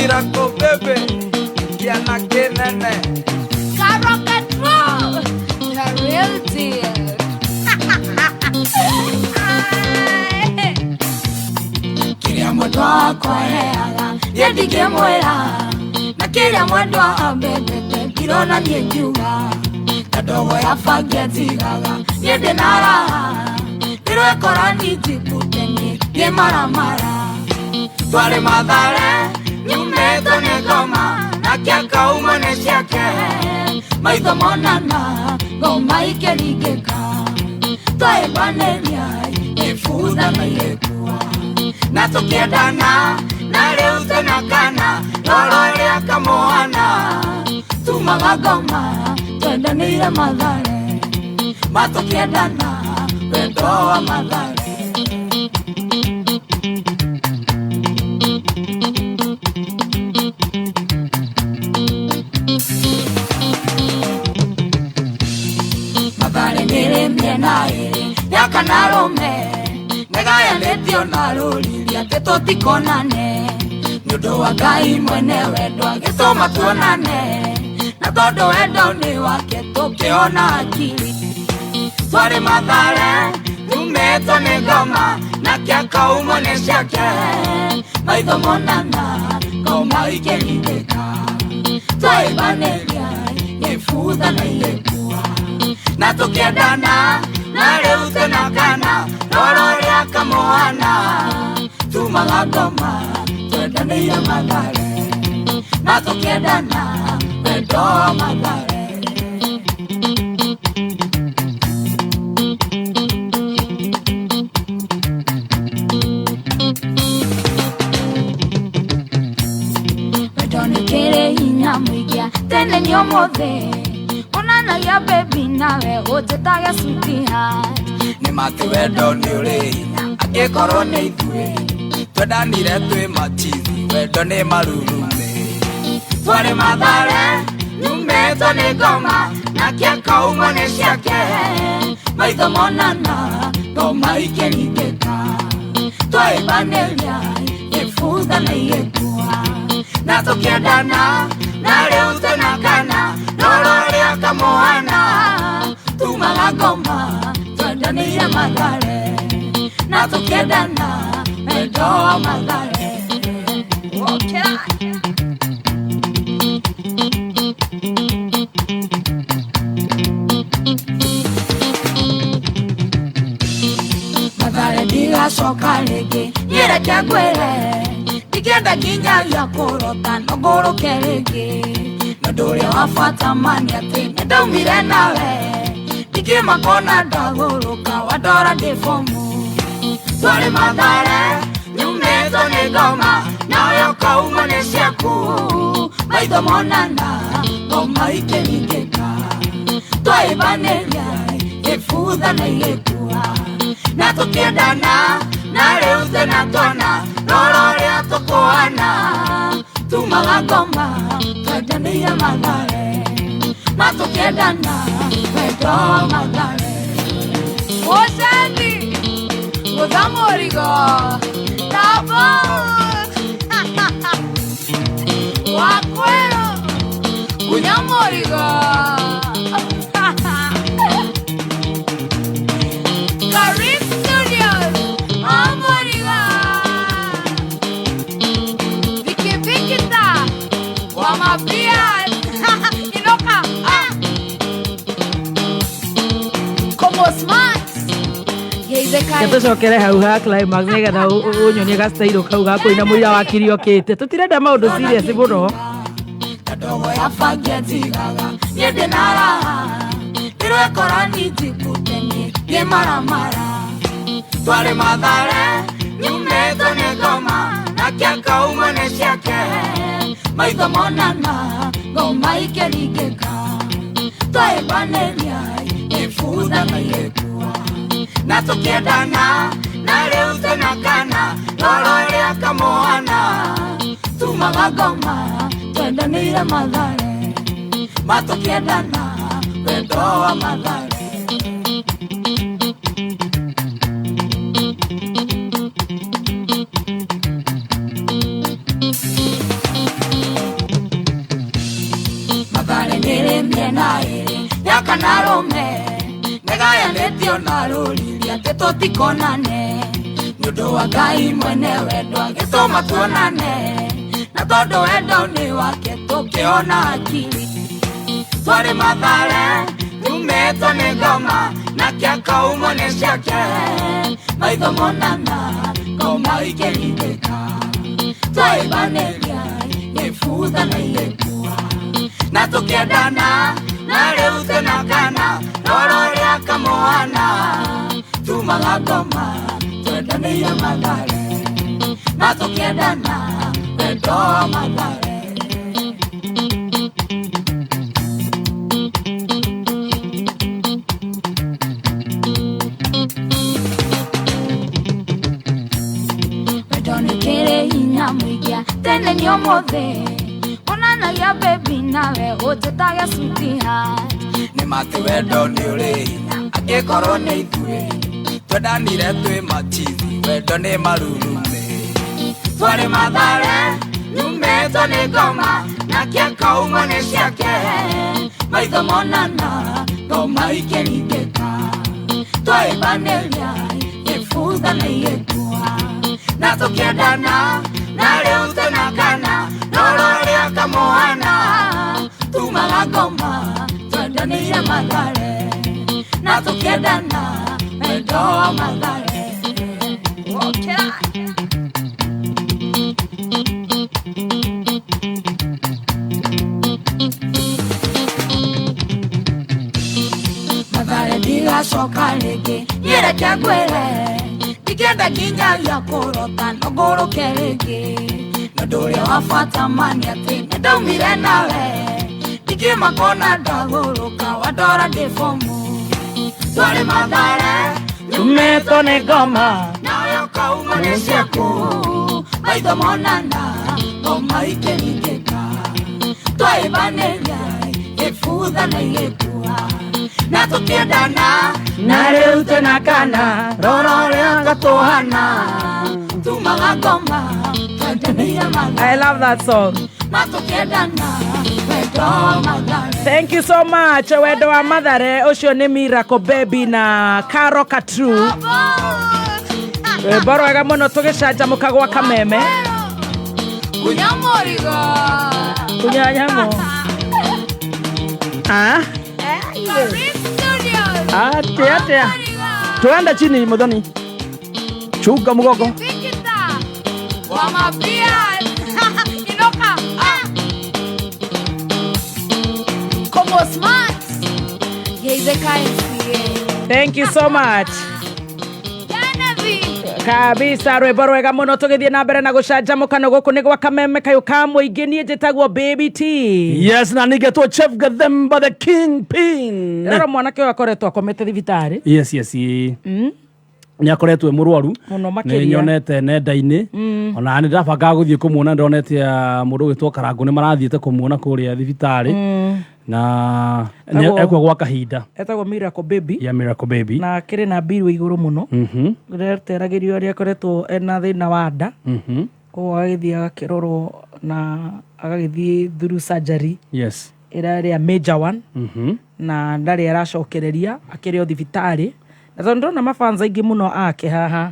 Miracle baby, Yana Kenene. Control, the real deal. Kiria mwendo wakwa heaga, yendige mwera. Na kiria mwendo ambendete, kirona nie ngiuga. Na ndogo ya bangia njigaga, niende na raha. Ndirwekora nijikutenie, nie maramara. Twari Mathare, nyumĩtwo nĩ ngoma, na kĩaka uma nĩ ciake. Maitho monana, ngoma ikĩringĩka. Twaĩmbanĩria, ibutha na igĩkua. Na tũkĩendana, na rĩu twĩna kana, roro rĩa kamũhana. Tumaga ngoma, twendanĩire Mathare. Matũkĩendana, wendo wa Mathare. Mathare nĩrĩ mĩena ĩrĩ ya Kanarume. Nĩgayanĩtio na rũriri atĩ tũtikonane. Nĩũndũ wa Ngai mwene wendo agĩtũma tuonane. Na tondũ wendo nĩ wake tũkĩona akiri. Twari Mathare, nyumĩtwo nĩ ngoma, na kĩaka uma nĩ ciake. Maitho monana, ngoma ikĩringĩka. Twaĩmbanĩria, ibutha na igĩkua. Na tũkĩendana, na rĩu twĩna kana, roro rĩa kamũhana. Tumaga ngoma, twendanĩire Mathare. Na tũkĩendana, wendo wa Mathare. Wendo nĩ kĩrĩ hinya mũingĩ, tene nĩ ũmũthĩ. Onanagia baby nawe ũnjĩtage sweetheart. Nĩma atĩ wendo nĩ ũrĩ hinya, angĩkorwo nĩ ithuĩ twendanire twĩ machizi, wendo nĩ marurume. Twari Mathare, nyumĩtwo nĩ ngoma, na kĩaka uma nĩ ciake. Maitho monana, ngoma ikĩringĩka. Twaĩmbanĩria, ibutha na igĩkua. Na tũkĩendana, na rĩu twĩna kana, roro rĩa kamũhana. Tumaga ngoma, twendanĩire Mathare. Na tũkĩendana, wendo wa Mathare. Wakiri. Mathare ndigacoka rĩngĩ, nyereke ngwĩre. Ndikenda nginyagia kũrota no ngũrũke rĩngĩ. Na ũndũ ũrĩa wa bata ma nĩ atĩ nĩndaumire nawe. Ndingĩmakona ndagũrũka wandora ndĩ bomu. Twari Mathare, nyumĩtwo nĩ ngoma, nawe ũkauma nĩ ciaku. Maitho monana, ngoma ikĩringĩka. Twaĩmbanĩria, ibutha na igĩkua. Na tũkĩendana, na rĩu twĩna twana, roro rĩa tũkũhana. Tumaga ngoma, twendanĩire Mathare. Na tũkĩendana, wendo wa Mathare. Mũcendi, gũtha mũrigo, tabo. Wakwĩrũ, kunya mũrigo. Karim Studios, mũrigo. Viki ta, wa mapias. Inoka, como smart. Tũcokere hau ha climax nĩgetha ũnyonie gastairo kau ga kũina mũira Wakiri okĩte. Tũtirenda maũndũ serious mũno. Ndogo ya bangia njigaga, niende na raha. Ndirwekora nijikutenie, nie maramara. Twari Mathare, nyumĩtwo nĩ ngoma, na kĩaka uma nĩ ciake. Maitho monana, ngoma ikĩringĩka. Twaĩmbanĩria, ibutha na igĩkua. Na tũkĩendana, na rĩu twĩna kana, roro rĩa kamũhana. Tumaga ngoma, twendanĩire Mathare. Matũkĩendana, wendo wa Mathare. mathare nere miena ere ya kanarume negaya netio naruriria tetotikonane nyundo wa Ngai mwene wendo agitoma tuonane na tondu wendo ni wake tukiona akili twari mathare tumeto ni ngoma na kiaka umone ciake maitho monana ngoma ikerindika twaibaneria ifutha na ilekua na tukiendana na riu tunakana roro ria kamoana tumaga ngoma twendaneire mathare na tukiendana wendo wa mathare kere hinya muigia tene ni omothe onana ya baby nawe utetage sweetheart ni mati wendo ni uri hinya angikoro ni ithue twendanire twi machizi wendo ni marurume twari mathare nyumeto ni ngoma na kiaka umone ciake maitho monana ngoma ikerindika twaibaneria ifutha na iekua na tukiendana na riu tunakana roro ria kamoana tumaga ngoma twendaneire mathare na tukiendana wendo wa mathare ugukira mathare ndigacoka ringi nyereke ngwire Ikenda kinya ya kurota nogoro kerege Nodore wafata mani ati Ndomire nawe Diki makona dagoroka Wadora defomu Twari mathare Tumeto ni ngoma na yoka umone ciaku Maitho monana Ngoma ikerindika Twaibaneria Ifutha na iekua na tukiendana na riu tunakana roro ria gatuhana tumaga ngoma twendaneire mathare. I love that song. na tukiendana wendo wa mathare. Thank you so much. Wendo wa mathare ucio ni Miracle Baby na Karo Katru. Boro wega muno tugicanjamuka gwa kameme. Kunyamorigo. Kunyanyamo. Ate. Tuenda chini Muthoni. Chuga mugogo. Wamapia. Inoka. Como smart. Thank you so much. Kabisa rwimbo rwega muno tugithie na mbere na gucanjamuka no guku ni gwa kameme kayo ka muingi nie njitagwo Baby T. Yes, na nigetwo Chef Gathemba the Kingpin. Rero mwanake akoretwo akomete thibitari. Yes. Ni akoretwo murwaru. Ni nyonete nenda-ini. Ona ni ndabanga guthie kumuona ndonete mundu witwo Karangu ni marathiete kumuona kuria thibitari. Na ekwa gwa kahinda etagwo Miracle Baby. Ya Miracle Baby na kire na biru iguru muno. Rerteragirio ria koretwo ena thina wa nda. Ko agithia agakirorwo na agagithie through surgery. Yes. Ira major one. Na ndari aracokereria akirio thibitari. Na tondu na mafanza ingi muno ake haha.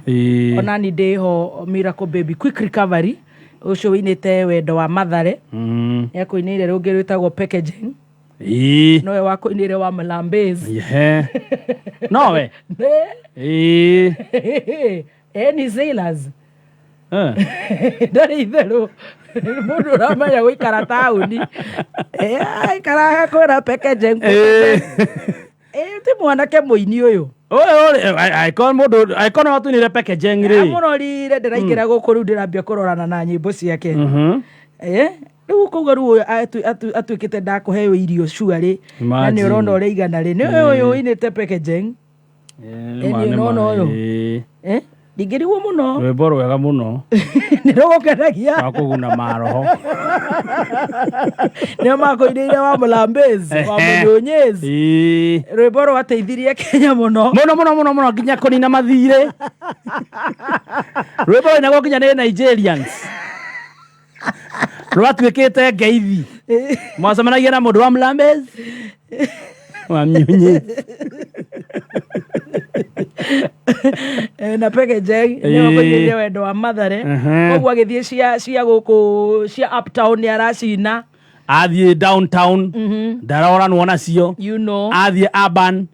Ona ni ndeho Miracle Baby quick recovery. Ucio winite wendo wa mathare. Yako inire rungi rwitagwo packaging. Nowe wako inire wa Mlambezi. Nowe? Ni sailors. Ndari itherũ mundu uramenya guikara tauni. Ikaraga kwĩra packaging. Ti mwanake muini uyu. Icon watu nire packaging ri. Amurorire ndiraingira guku riu ndirambia kurorana na nyimbo ciake. Riu kuga riu atuikite ndakuheo irio shwari na ni urona uri igana ri ni uyu inite packaging. Ni no uyu. Ndigiriwo muno. Rwimbo rwega muno. Ni rugukenagia. Akuguna maroho. Ni makoireire wa Mlambezi, wa Munyonyezi. Rwimbo rwateithirie Kenya muno. Muno nginya kunina mathire. Rwimbo ina gwa kinya ni Nigerians. rwatuĩkĩte ngeithi mwacemanagia na mũndũ wa Mlambes wa Mnyunyi na packaging nĩ kũnyihia wendo wa Mathare koguo agĩthiĩ cia gũkũ cia uptown nĩ aracina athiĩ downtown ndarora nuona cio athiĩ urban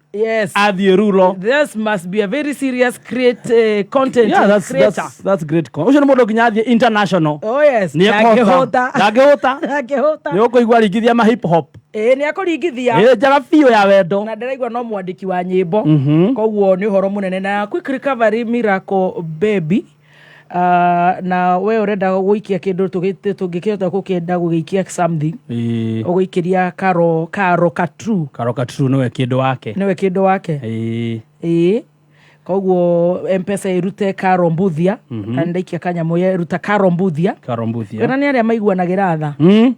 athiĩ rural. This must be a very serious content creator. That's great. Ucio nĩ mũndũ nginya athiĩ international. Oh yes. Ndangĩhũta nĩ ũkũigua ringithia ma hip hop. Nĩ akũringithia njaga biũ ya wendo na ndĩraigua no mwandĩki wa nyĩmbo koguo nĩ ũhoro mũnene na quick recovery Miracle Baby. Na we urenda gũikia kĩndũ tũngĩkĩhota gũkĩenda gũgĩikia something ũgũikĩria karo katru nĩwe kĩndũ wake koguo M-Pesa irute Karo Mbuthia na ndaikia kanyamũ ya ruta Karo Mbuthia kana nĩ arĩa maiguanagĩra tha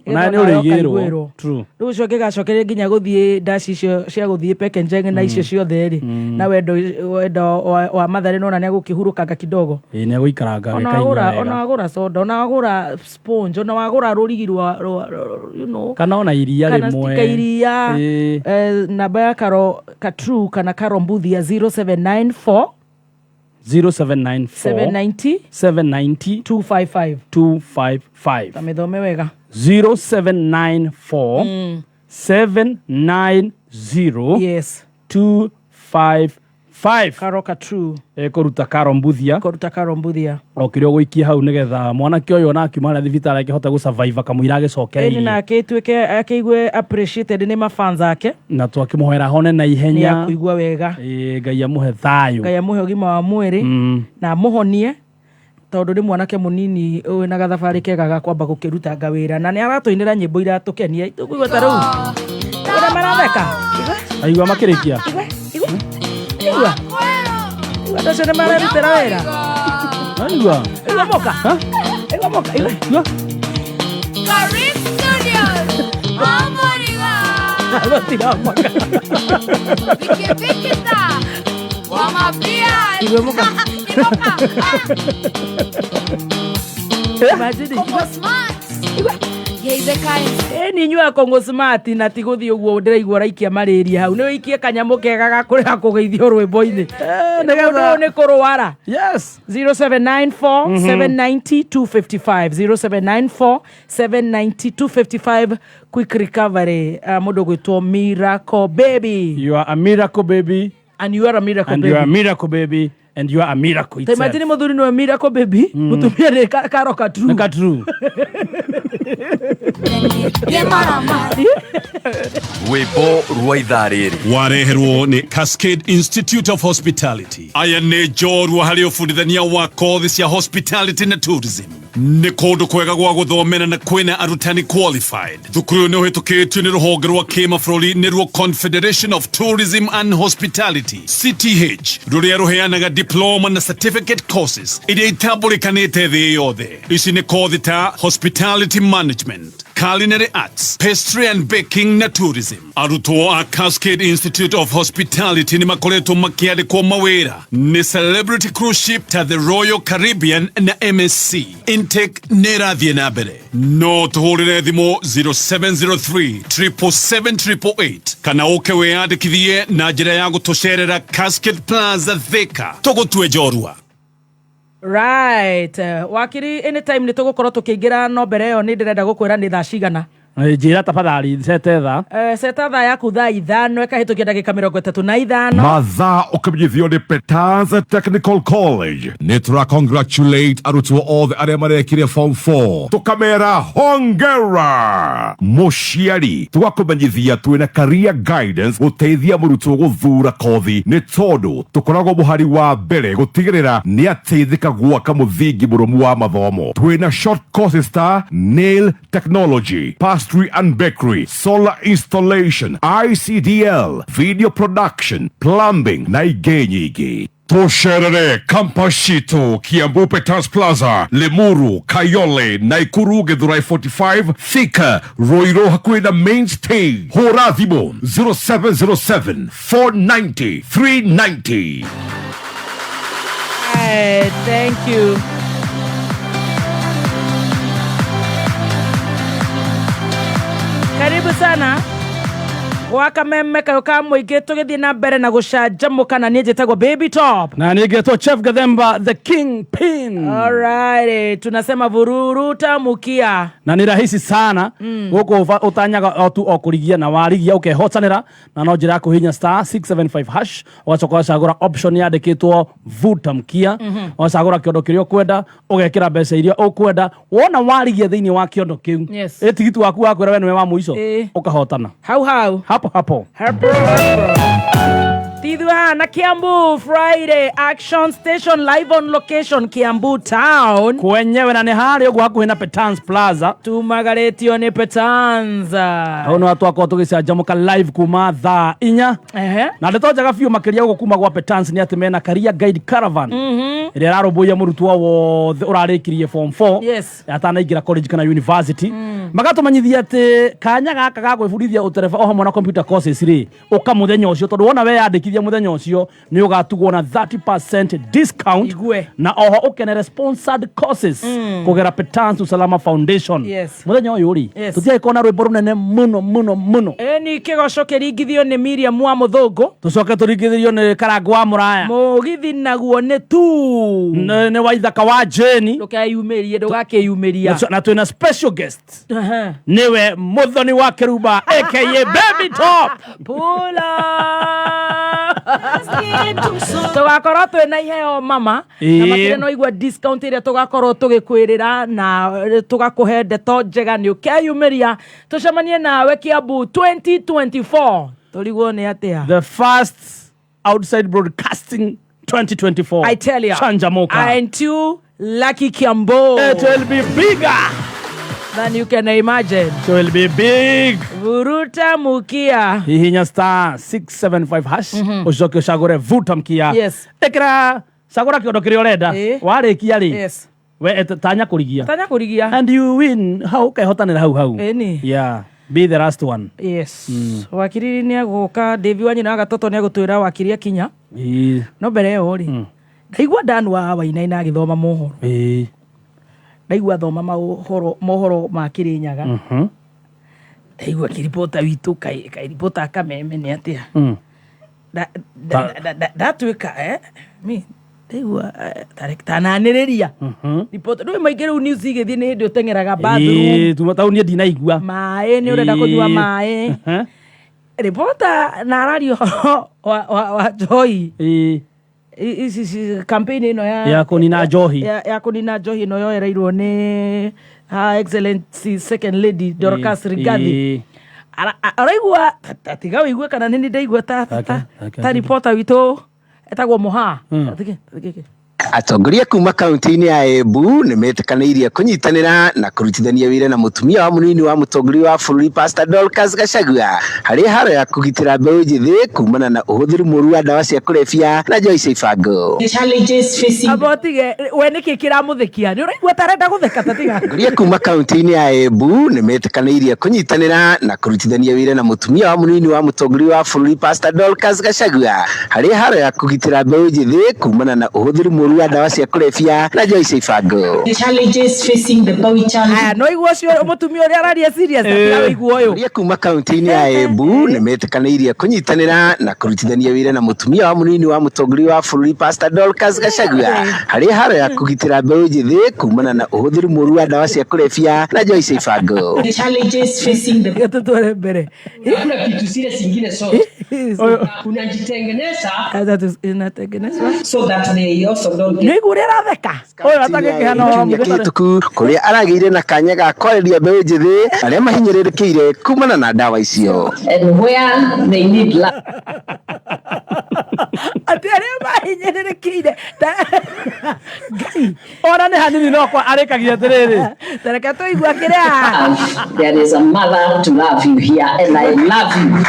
na nĩ ũrĩgĩrwo rĩu ũcio ngĩgacokeria nginya gũthiĩ ndaci icio cia gũthiĩ packaging na icio ciothe rĩ na wendo wa Mathare nona nĩ agũkĩhurũkanga kidogo nĩ agũikaranga ona wagũra soda ona wagũra sponge ona wagũra rũrigi rwa kana ona iria rĩmwe kana iria namba ya Karo Katru kana Karo Mbuthia 0794 790 255 Tamethome wega 0794 790 yes 255 Karo Katru kũruta Karo Mbuthia okĩrĩ ũgũikia hau nĩgetha mwanake ũyũ ona akiuma na thibitarĩ akĩhota gũsurvive kamũira agĩcokereirie na akĩtuĩke akĩigue appreciated nĩ mafans ake na twakĩmũhoera hone na ihenya nĩ akũigua wega Ngai amũhe thayũ Ngai amũhe ũgima wa mwĩrĩ na mũhonie tondũ nĩ mwanake mũnini na gathabarĩ kega ga kwamba gũkĩrutanga wĩra na nĩ aratũinĩra nyĩmbo iratũkenia ũkũigua ta rĩu ũrĩa maratheka aigua makĩrĩkia igua ndacio nĩ mararutĩra wĩra aigua moka igua Karim Studios Amoriga gũtira moka Vikita Wamapia igua moka imagine Como smart ni nyua Kongo smart na ti guthi uguo ndiraigua raikia malaria hau ni wikie kanyamũ kega gakũrĩa kũgeithio rwĩmbo-inĩ nĩgetha nĩ kũrwara yes 0794 790 255 0794 790 255 quick recovery mũndũ gwĩtwo Miracle Baby. You are a miracle baby and you are a miracle and baby. You are a miracle baby and you are a miracle itself. Imagine mũthuri nĩ Miracle Baby mũtumia nĩ Karo Katru. Katru Rwĩmbo rwa ithaa rĩrĩ wareherwo nĩ Cascade Institute of Hospitality. Aya nĩ njorua harĩ ũbundithania wa kothi cia hospitality na tourism. Nĩ kũndũ kwega gwa gũthomera na kwĩna arutani qualified. Thukuru ũyũ nĩ ũhĩtũkĩtio nĩ rũhonge rwa kĩmabũrũri nĩruo Confederation of Tourism and Hospitality CTH, rũrĩa rũheanaga diploma na certificate courses iria itambũrĩkanĩte thĩ yothe. Ici nĩ kothi ta hospitality management, culinary arts, pastry and baking na tourism. Arutwo a Cascade Institute of Hospitality nĩ makoretwo makĩandĩkwo mawĩra nĩ Celebrity Cruise Ship ta the Royal Caribbean na MSC. Intake nĩ ĩrathiĩ na mbere. No tũhũrĩre thimũ 0703 777 kana ũke wĩyandĩkithie na njĩra ya gũtũcerera Cascade Plaza Thika. Tũgũtue njorua. Right. Wakiri anytime nĩ tũgũkorwo tũkĩingĩra no mbere ĩyo nĩ ndĩrenda gũkwĩra nĩ thaa cigana. Njĩra tafadhali sete thaa. Seta thaa yaku thaa ithano ĩkahĩtũkia ndagĩka 35. Mathaa ũkĩmenyithio nĩ Peters Technical College. Nĩ tũra-congratulate arutwo othe arĩa marekire form 4. Tũkamera hongera. Mũciari tũgakũmenyithia twĩna career guidance gũteithia mũrutwo gũthura kothi nĩ tondũ tũkoragwo mũhari wa mbere gũtigĩrĩra nĩ ateithĩka gwaka mũthingi mũrũmu wa mathomo. Twĩna short courses ta nail technology, pastry and bakery, solar installation, ICDL, video production, plumbing na ingĩ nyingĩ. Tũcerere campus citũ Kiambu Peters Plaza, Limuru, Kayole, Naikuru, Githurai 45, Thika, Ruiru hakuhĩ na main stage. Hũra thimũ 0707 490 390. Thank you. Karibu sana. Wakameme kayo kamwige tugithie na mbere na gucanjamuka na nie njitagwo Baby Top na nie ngetwo Chef Gathemba the King Pin. Alright, tunasema vururuta mukia na ni rahisi sana guko utanyaga tu okurigia na warigia ukehotanira na no njira kuhinya *675# ugacoka cagura option yandikitwo vuta mkia ucagura kiondo kirio kwenda ugekira mbeca iria ukwenda wona warigia thiini wa kiondo kiu etigitu waku wakwira we niwe wa muico ukahotana hau hapo Tidua na Kiambu Friday Action Station live on location Kiambu Town kwenyewe na nehari ugu hakuhi na Petans Plaza tumagaretio ni Petanza ono watu wako tugicanjamuka live kuma thaa 4 na ndetojaga fiu makiria ugu kuma gwa Petans ni atimena career guide caravan iria raroboya murutwa wothe urarikirie form 4 atanaingira college kana university magatumanyithia ati kanya gaka ga gwibudithia utereba oho mwana computer courses ri ukamuthenya ucio tondu wona we yandikithia muthenya ucio ni ugatugwo na 30% discount na oho ukenere sponsored courses kugera Petans Usalama Foundation muthenya uyu ri tutia ikona rwimbo runene muno ni kigoco kiringithio ni Miriam wa Muthungu tucoke turingithirio ni Karangu wa Muraya mugithi naguo ni tu ne waithaka wa Jeni ndukayumirie ndugakiyumiria na twina special guest niwe Muthoni wa Kiruba aka Baby Top pula tugakorwo twina iheo mama na makire no igua discount iria tugakorwo tugikwirira na tugakuhe ndeto njega ni ukeyumiria tucemanie nawe Kiambu 2024 turigwo ni atia the first outside broadcasting 2024 I tell you Chanjamuka and you lucky Kiambu it will be bigger than you can imagine. It will be big. Vuruta mukia. Hihinya *675# ucoke ucagure vuta mkia. Ekira cagura kiondo kiria urenda warikia ri we tanya kurigia and you win how kehotanira hau yeah be the last one. Wakiri ni aguka Devi wanyu na gatoto ni agutwira Wakiri Kinya no mbere yo ri ndaigua danwa wainaina agithoma mohoro ndaigua thoma mohoro ma Kirinyaga ndaigua kiripota witu kai ripota kameme ni atia datwika mi ndaigua tananiriria ripota ndui maigero news igithie ni hindi utengeraga bathroom tumatau ni ndinaigua mae ni urenda kunyua mae ripota na radio wa Joy isi campaign ino ya kunina njohi ya kunina njohi no yo erairwo ni Excellency Second Lady Dorcas Rigathi araigua tatiga wigwe kana nini ndaigua ta reporter witu etagwo Moha atongoria kuma kaunti-ini ya Embu nimetikanirie kunyitanira na kurutithania wira na mutumia wa munini wa mutongoria wa bururi Pastor Dorcas Gachagua hari haro ya kugitira mbeu njithi kumana na uhuthiri muru wa ndawa cia kulevya na njoi cia ibango. Abotige we niki kiramuthikia ni uraigua tarenda gutheka tatiga atongoria kuma kaunti-ini ya Embu nimetikanirie kunyitanira na kurutithania wira na mutumia wa munini wa mutongoria wa bururi Pastor Dorcas Gachagua hari haro ya kugitira mbeu njithi kumana na uhuthiri muru wa ndawa cia kulevya na njoi cia ibango. The challenges facing the boy challenge. No igwo cio mutumia uri araria serious na igwo uyu. Atongoria kuma kaunti-ini ya Embu nimetikanirie kunyitanira na kurutithania wira na mutumia wa munini wa mutongoria wa bururi Pastor Dorcas Gachagua hari haro ya kugitira mbeu njithi kumana na uhuthiri muru wa ndawa cia kulevya na njoi cia ibango. The challenges facing the gatuture mbere. Kuna kitu zile zingine zote. Unajitengeneza. Inatengenezwa so that they also don't get. Nigurira theka. Oyo atakikihana mukituku kuria aragiire na kanya ga kwariria mbeu njithi aria mahinyirikiire kumana na ndawa icio. And where they need atere mahinyirikiire gai ora ne hanini no kwa arekagia tiriri tereka to igwa kiria. There is a mother to love you here and I love you.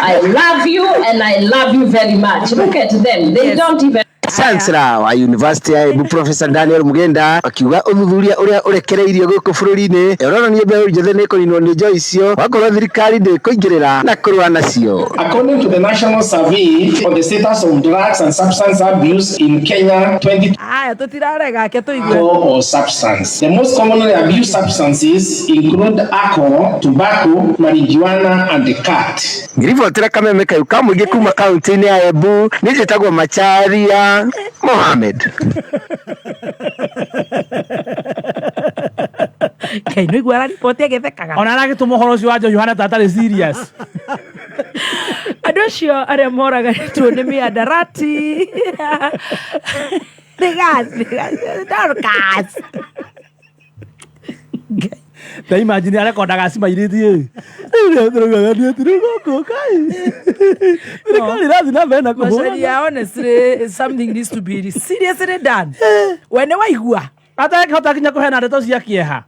I love you and I love you very much. Look at them. They don't even Chancellor wa University ya Embu Professor Daniel Mugenda akiuga uthuthuria uria urekereirio guku bururi-ini uronania mbeũ njĩthĩ nĩ kũninwo nĩ njoi icio wakorwo thirikari ndĩkũingĩrĩra na kũrũa nacio. According to the National Survey on the status of drugs and substance abuse in Kenya 20 or substance. The most commonly abused substances include alcohol, tobacco, marijuana and the cat. Ngiribotera kameme kayu ka mũingĩ kuma kaunti-inĩ ya Embu nĩ njĩtagwo Macharia Mohamed. Kai no iguara ripoti agethekaga. Ona aragĩtũma ũhoro ũcio wa Njohi Yohana tatarĩ serious. Andũ acio arĩa moraganĩtwo nĩ mĩandarati. Dorcas. Ta imagine arekondaga cimairĩtie. Honestly, something needs to be seriously done. When waigua atakĩhota kinya kũheana ndeto cia kĩeha.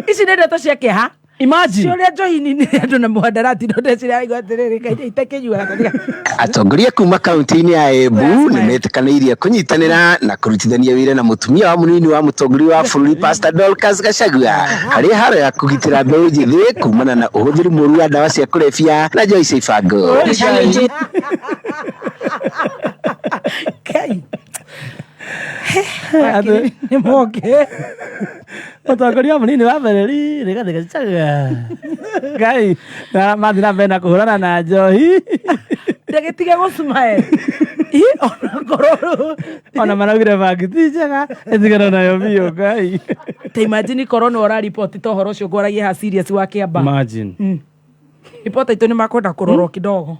Ici nĩ ndeto cia kĩeha. Imagine Cionia Njohi nĩ andũ na mũhandarati no ndeciria aigua atĩrĩrĩ kaita itakĩnyuaga katika. Atongoria kuma kaunti-inĩ ya Embu nĩ metĩkanĩirie kũnyitanĩra na kũrutithania wĩra na mũtumia wa mũnini wa mũtongoria wa bũrũri Pastor Dorcas Gachagua harĩ haro ya kũgitĩra mbeũ njĩthĩ kumana na ũhũthĩri mũru wa ndawa cia kũrebia na njoi cia ibango. Nĩ moke mũtongoria mũnini wa bũrũri Rigathi Gachagua Ngai na mathi na mbere na kũhũrana na njohi ndagĩtige gũcumae ona maraugire bagiti njega ĩtigana nayo biũ Ngai. Ta imagine korona ũraripoti ta ũhoro ũcio ngwaragia ha serious wa Kĩamba. Imagine ripota itũ nĩ makwenda kũrorwo kidogo.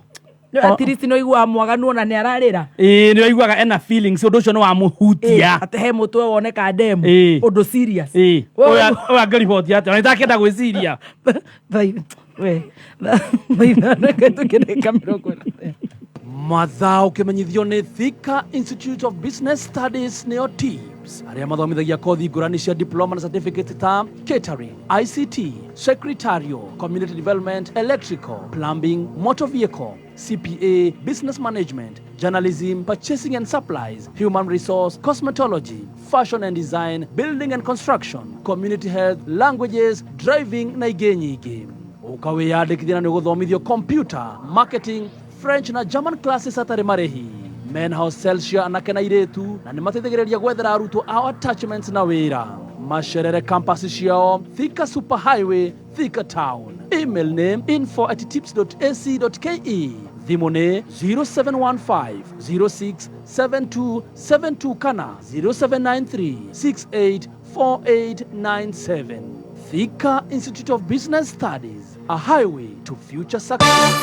At least no igua mwaganu ona nĩ ararĩra. Nĩ waiguaga ena feelings ũndũ ũcio nĩ wamũhutia. Ate he mũtwe woneka demo ũndũ serious. Oya ngariboti atĩ ona itakĩenda gwĩciria. Mathaa ũkĩmenyithio nĩ Thika Institute of Business Studies nĩyo TIBS arĩa mathomithagia kothi ngũrani cia diploma na certificate ta catering, ICT, secretarial, community development, electrical, plumbing, motor vehicle, CPA, business management, journalism, purchasing and supplies, human resource, cosmetology, fashion and design, building and construction, community health, languages, driving na ingĩ nyingĩ. Ũkawĩyandĩkithia na nĩũgũthomithio computer, marketing, French na German classes atarĩ marĩhi. Men House Celsia anake na airĩtu na nĩmateithagĩrĩria gwethera arutwo ao attachments na wĩra. Macerere campus ciao Thika Super Highway, Thika Town. Email name info@tips.ac.ke. Thimũ nĩ 0715 06 7272 kana 0793 68 4897. Thika Institute of Business Studies, a highway to future success.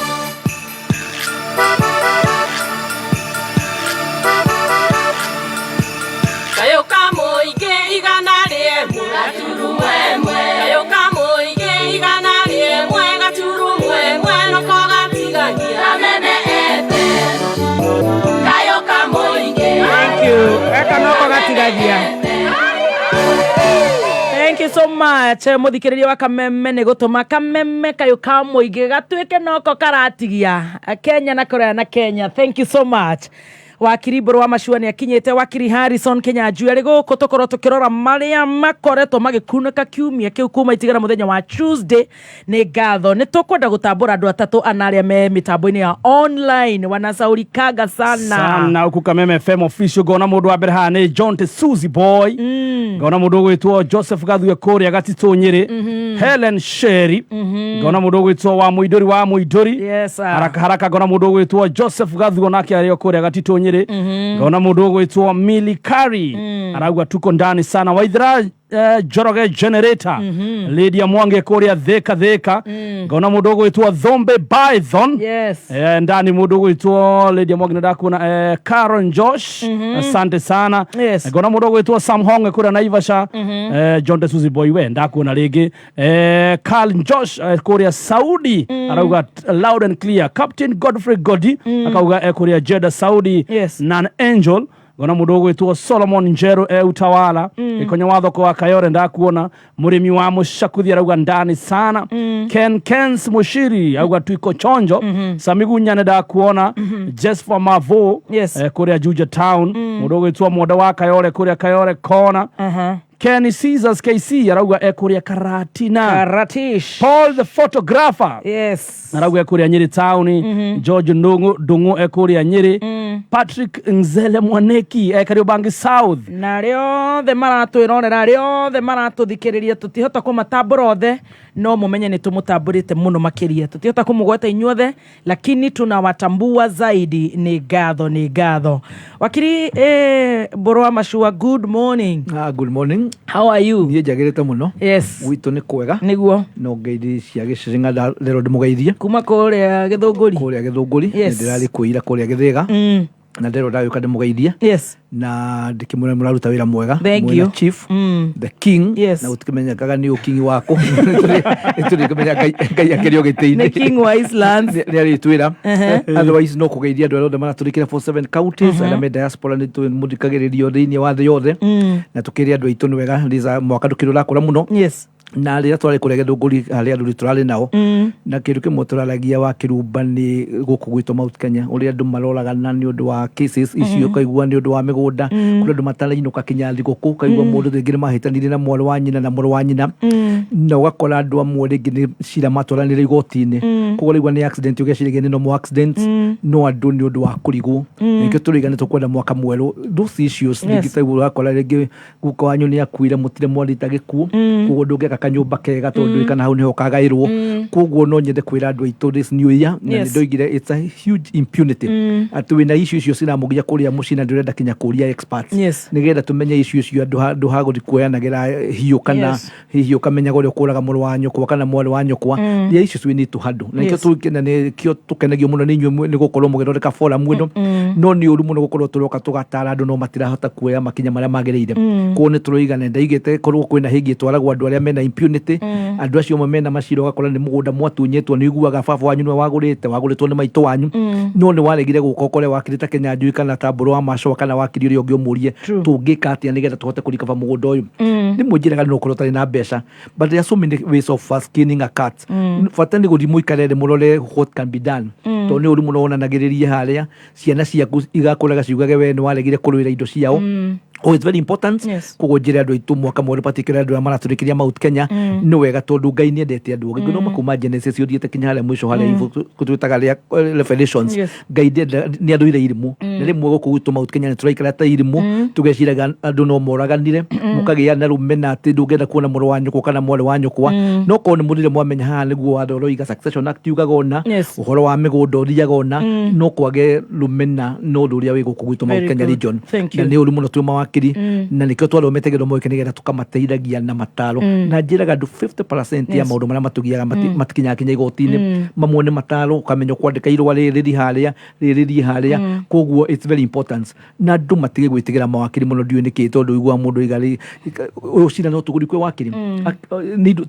Kayo kamuingi igana rĩmwe gaturu mwemwe. Kayo kamuingi igana rĩmwe gaturu mwemwe noko gatigania mene ete. Kayo kamuingi. Thank you. Eka noko gatigania. Thank you so much. Muthikĩrĩria wa Kameme nĩ gũtũma Kameme kayo ka mũingĩ gatuĩke noko karatigia Kenya na Korea na Kenya. Thank you so much. Wakiri Buru wa Macuani akinyĩte Wakiri Harrison Kinyanjui arĩ gũkũ tũkorwo tũkĩrora marĩa makoretwo magĩkunĩka kiumia kĩu kuma itigana mũthenya wa Tuesday. Nĩ ngatho nĩ tũkwenda gũtambũra andũ atatũ ana arĩa me mitambo-inĩ ya online wanasaurikaga sana huku Kameme FM official. Ngona mũndũ wa mbere haha nĩ John T. Suzy Boy. Ngona mũndũ ũgwĩtwo Joseph Gathue kũrĩa Gatitũ Nyĩrĩ. Helen Sherry. Ngona mũndũ ũgwĩtwo wa Mũindũri wa Mũindũri. Haraka ngona mũndũ ũgwĩtwo Joseph Gathue nake arĩ kũrĩa Gatitũ Nyĩrĩ. Ngona mũndũ ũgwĩtwo Milikari arauga tuko ndani sana. Waithira Joroge Generator Lydia Mwange kũrĩa Thika. Ngona mũndũ ũgwĩtwo Thombe Python ndani mũndũ ũgwĩtwo Lydia Mwange ndakuona Karen Josh asante sana. Ngona mũndũ ũgwĩtwo Sam Honge kũrĩa Naivasha. John T. Suzy Boy we ndakuona rĩngĩ. Carl Josh kũrĩa Saudi arauga loud and clear. Captain Godfrey Godi akauga kũrĩa Jeddah Saudi. Nan Angel gona mudogo etuo Solomon Njero utawala ikonya watho kwa Kayore ndakuona murimi wa mushakuthi arauga ndani sana Kens Mushiri auga tuiko chonjo Samigunya ndakuona Just for Mavo kuria Juja Town mudogo etuo moda wa Kayore kuria Kayore kona Kenny Caesars KC arauga ekuria Karatish Paul the photographer arauga ekuria Nyeri Town George Ndungu ekuria Nyeri Patrick Nzele Mwaneki Kariobangi South na rĩo the maratu ironera rĩo the maratu thikiriria tutihota kumatambura othe no mumenye ni tumutamburite muno makiria tutihota kumugweta inyuothe lakini tunawatambua zaidi ni gatho Wakiri Borwa Mashua good morning. Good morning. How are you? Niĩ njagĩrĩte mũno. Yes. Witũ nĩ kwega. Nĩguo. No ngeithia cia gĩciringa rero ndĩmũgeithie. Kuma kũrĩa Gĩthũngũri. Kũrĩa Gĩthũngũri. Ndĩrarĩ kwĩira kũrĩa Gĩthĩga. Na ndero ndagĩũka ndĩmũgeithie. Yes. Na ndĩkĩmwĩra mũraruta wĩra mwega. Thank you. Chief. The king. Yes. Na gũtikĩmenyekaga nĩ ũkingi wako. Nĩtũrĩkĩmenya Ngai akĩrĩ gĩtĩ-inĩ. The king wa Islands. Nĩarĩtwĩra. Otherwise no kũgeithia andũ othe maratũrĩkĩra 47 counties arĩa me diaspora nĩtũmũthikagĩrĩrio thĩinĩ wa thĩ yothe. Na tũkĩrĩa andũ aitũ nĩ wega mwaka ndũkĩrũrakũra mũno. Yes. Na rĩrĩa twarĩ kũrĩa Gĩthũngũri harĩa andũ tũrarĩ nao na kĩndũ kĩmwe tũraragia wa kĩrumba nĩ gũkũ gwitũ Mount Kenya ũrĩa andũ maroragana nĩ ũndũ wa cases icio kaigua nĩ ũndũ wa mĩgũnda kũrĩa andũ matarainũka kinya thigũkũ kaigua mũndũ rĩngĩ nĩ mahĩtanire na mwarĩ wa nyina na mũrũ wa nyina na ũgakora andũ amwe rĩngĩ nĩ cira matwaranĩre igoti-inĩ koguo rĩigua nĩ accident ũgeciragia nĩ normal accident no andũ nĩ ũndũ wa kũrigwo nĩkĩo tũrĩgane tũkwenda mwaka mwerũ those issues rĩngĩ taigua ũgakora rĩngĩ guka wanyu nĩ akuire mũtire mwarĩta gĩkuũ koguo ndũngĩaka kanyũmba kega tondũ kana hau niho kagaĩrwo koguo no nyende kwĩra andũ aitũ this new year na nĩndoigire it's a huge impunity atĩ wĩna issue icio ciramũgia kũrĩa mũciĩ na ndĩrenda kinya kũria experts nĩgetha tũmenye issue icio andũ hagũthi kuoyanagĩra hiũ kana hihi ũkamenyaga ũrĩa ũkũraga mũrũ wa nyũkwa kana mwarĩ wa nyũkwa ya issues we need to handle na nĩkĩo tũkenagio mũno nĩ inyuĩ nĩ gũkorwo mũgĩthondeka forum ĩno no nĩ ũru mũno gũkorwo tũroka tũgatara andũ no matirahota kuoya makinya marĩa magĩrĩire koguo nĩ tũroigana ndaigĩte korwo kwĩna hĩngĩ twaragwo andũ arĩa mena impunity andũ acio amwe mena macira ũgakora nĩ mũgũnda mwatunyĩtwo nĩ iguaga baba wanyu nĩwe wagũrĩtwo nĩ maitũ wanyu no nĩ waregire gũka ũkore Wakiri ta Kinyanjui kana ta Borwa wa Mashua kana Wakiri ũrĩa ũngĩ ũmũrie tũngĩka atĩa nĩgetha tũhote kũrikaba mũgũnda ũyũ ndĩmwĩnjĩraga nĩ ũkorwo ũtarĩ na mbeca but there are so many ways of skinning a cat bata nĩ gũthiĩ mũikare thĩ mũrore what can be done tondũ nĩ ũru mũno wonanagĩrĩrie harĩa ciana ciaku igakũraga ciugage we nĩ waregire kũrũĩra indo ciao it's very important koguo njĩre andũ aitũ mwaka mwerũ particularly andũ arĩa maratũrĩkĩria Mount Kenya nĩ wega tondũ Ngai nĩendete andũ ũgĩ no makuma Genesis ũthiĩte kinya harĩa mũico harĩa twĩtaga Revelations Ngai nĩ andũ ire irimũ na rĩmwe gũkũ gwitũ Mount Kenya nĩ tũraikara ta irimũ tũgeciraga andũ no moraganire mũkagĩa na rũmena atĩ ndũngĩenda kuona mũrũ wa nyũkwa kana mwarĩ wa nyũkwa no korwo nĩ mũndũ mwamenya haha nĩguo watho ũroiga Succession Act yugaga ũna ũhoro wa mĩgũnda ũthiaga ũna no kwage rũmena no ũndũ ũrĩa wĩ gũkũ gwitũ Mount Kenya region na nĩ ũru mũno twĩ na nĩkĩo twathomete gĩthomo gĩkĩ nĩgetha tũkamateithagia na mataro na njĩraga andũ 50% ya maũndũ marĩa matũgiaga matikinyaga kinya igoti-inĩ mamwe nĩ mataro ũkamenya kwandĩka irũa rĩrĩrie harĩa koguo it's very important na andũ matige gwĩtigĩra mawakiri mũno ndiũĩ nĩkĩ tondũ igua mũndũ igarĩ ũcira no tũgũri kwĩ wakiri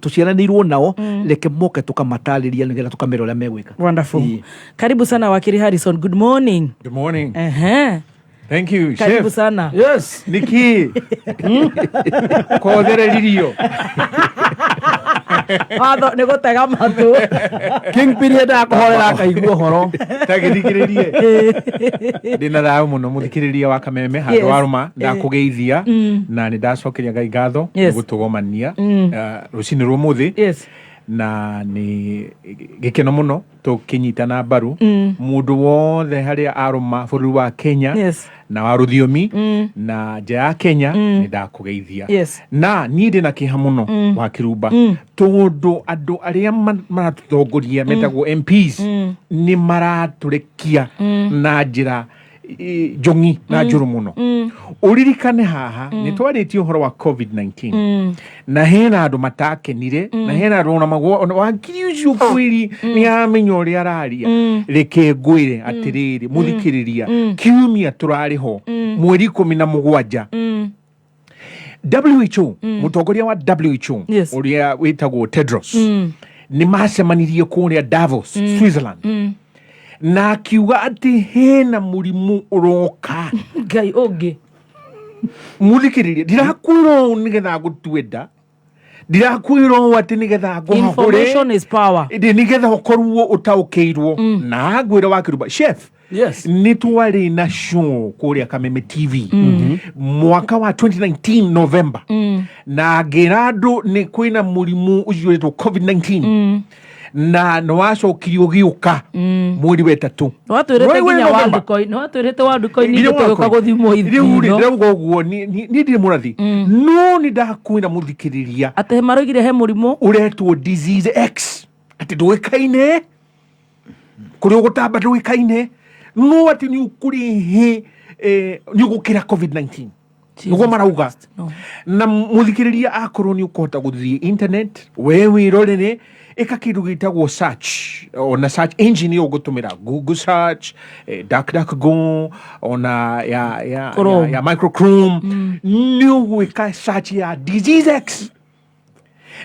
tũciaranĩirwo nao reke moke tũkamatarĩria nĩgetha tũkamera ũrĩa megwĩka. Wonderful. Karibu sana Wakiri Harrison. Good morning. Good morning. Thank you, Chef. Karibu sana. Yes, Niki. Kũthererio. Watho nĩ gũtega matũ. King period akũhorera akaigua ũhoro. Tagĩthikĩrĩrie. Ndĩna thayũ mũno mũthikĩrĩria wa Kameme handũ warũma ndakũgeithia na nĩ ndacokeria Ngai ngatho gũtũgomania rũcinĩ rwa ũmũthĩ. Na nĩ gĩkeno mũno tũkĩnyitana mbaru mũndũ wothe harĩa arũma bũrũri wa Kenya na wa rũthiomi na nja ya Kenya nĩ ndakũgeithia na niĩ ndĩ na kĩeha mũno wa kĩrumba tondũ andũ arĩa maratũtongoria metagwo MPs nĩ maratũrekia na njĩra jongi na njũru mũno ũririkane haha nĩ twarĩtie ũhoro wa Covid-19 na hena andũ matakenire na hena andũ ona magwo Wakiri ũcio kwĩri nĩ amenya ũrĩa araria reke ngwĩre atĩrĩrĩ mũthikĩrĩria kiumia tũrarĩ ho mweri 17 WHO mũtongoria wa WHO ũrĩa wĩtagwo Tedros nĩ macemanirie kũrĩa Davos Switzerland na akiuga ati hena murimu uroka ngai ungi muthikiriria ndirakwiro nigetha gutwenda ndirakwiro ati nigetha information is power nigetha ukorwo utaukirwo na ngwira wakiruba chef yes ni twari na show kuria Kameme TV mwaka wa 2019 November na gerado ni kwina murimu ucio wetwo COVID-19 na nwacokirio giuka mweri wetatu watwirete nginya wanduko watwirete wanduko ni tugoka guthimwo ithino rĩu guo ni ndire murathi no ni ndakwina muthikiriria ate marogire he murimu uretwo disease X ati ndwikaine kuri ugutamba ndwikaine no ati ni ukurihi ni ugukira COVID-19 nugo marauga na muthikiriria akorwo ni ukota guthii internet we wirorere eka kindu gitagwo search ona search engine yo gutumira Google search DuckDuckGo ona ya Microchrome ni ugwika search ya disease X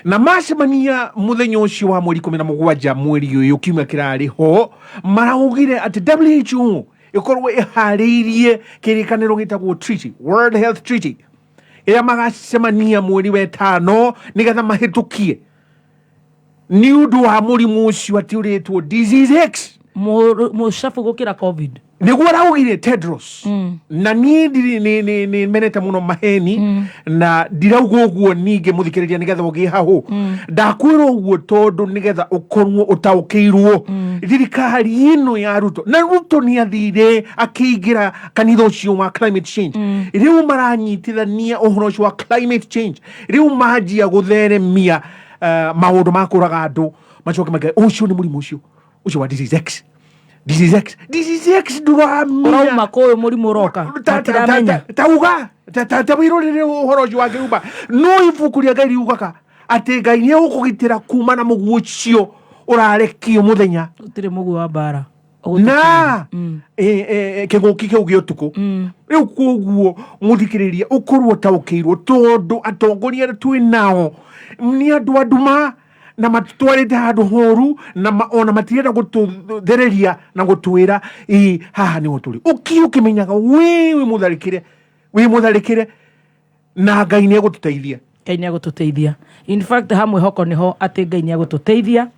na macemania muthenya ucio wa mweri 17 mweri uyu kiumia kirari ho maraugire ati WHO ikorwo ihariirie kirikaniro gitagwo treaty World Health Treaty ira magacemania mweri wetano nigetha mahitukie ni undu wa murimu ucio ati uretwo disease X mushafu gukira covid niguo raugire Tedros na ni menete muno maheni na ndirauga uguo ninge muthikiriria nigetha ugie hahu ndakwira uguo tondu nigetha ukorwo utaukirwo thirikari ino ya Ruto na Ruto ni athire akiingira kanitha ucio wa climate change riu maranyitithania uhoro ucio wa climate change riu manjia gutheremia maundu makuraga andu macoke magai ucio ni murimu ucio wa disease X disease X duramia makoe murimu roka tatiramenya tauga tabirorere uhoro ucio wa kiruba no ifukuria gari ugaka ati ngai ni ukugitira kuma na mugu ucio urarekio muthenya utire mugu wa bara na kinguki kiu giotuku riu koguo muthikiriria ukorwo taukirwo tondu atongoria twinao ni andu anduma na matutwarite handu horu na ona matirenda gututhereria na gutwira haha ni uturi ukimenyaga wewe mutharikire na ngai ni agututeithia in fact hamwe hoko niho ati ngai ni agututeithia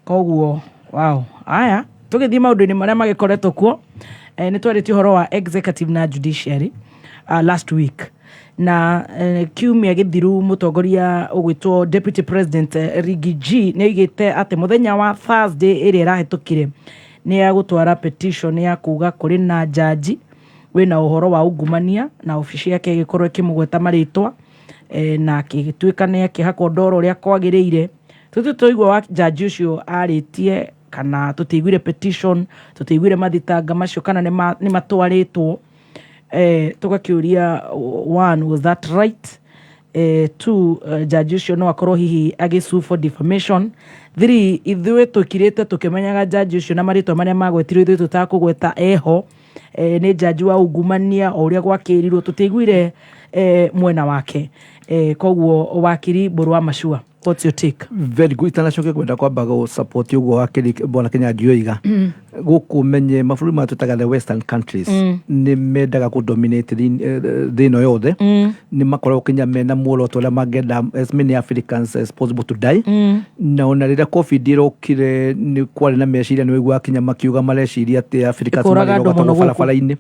koguo wow aya tugithii maundu-ini maria magikoretwo kuo ni twarĩtie uhoro wa executive na judiciary last week na kiumia githiru mutongoria ugwitwo deputy president Rigi G ni igite ati muthenya wa Thursday iri rahitukire ni agutwara petition ya kuga kuri na jaji wina uhoro wa ungumania na ofici yake igikorwo ikimugweta maritwa na akigituika ni akihakwo ndoro uria kwagiriire tuigwa wa jaji ucio aritie kana tutiigwire petition tutiigwire mathitanga macio kana ni matwaritwo tugakiuria one, was that right? Two, judge ucio no akorwo hihi agisue for defamation. Three, ithuĩ tukirite tukimenyaga judge ucio na maritwa maria magwetirwo ithuĩ tutakugweta eho ni judge wa ungumania o uria gwakirirwo tutiigwire mwena wake koguo wakiri Boru wa Mashua. What's your take? Very good. Itanacoke kwenda kwamba go support uguo wakiri bwana Kinyanjui oiga guku menye mabũrũri matutaga the western countries ni mendaga ku dominate thino yothe ni makorwo kinya mena muoroto la magenda as many Africans as possible to die na ona rĩrĩa covid irokire ni kwari na meciria ni wigwa kinya makiuga mareciria ati Africans marĩroga barabara-inĩ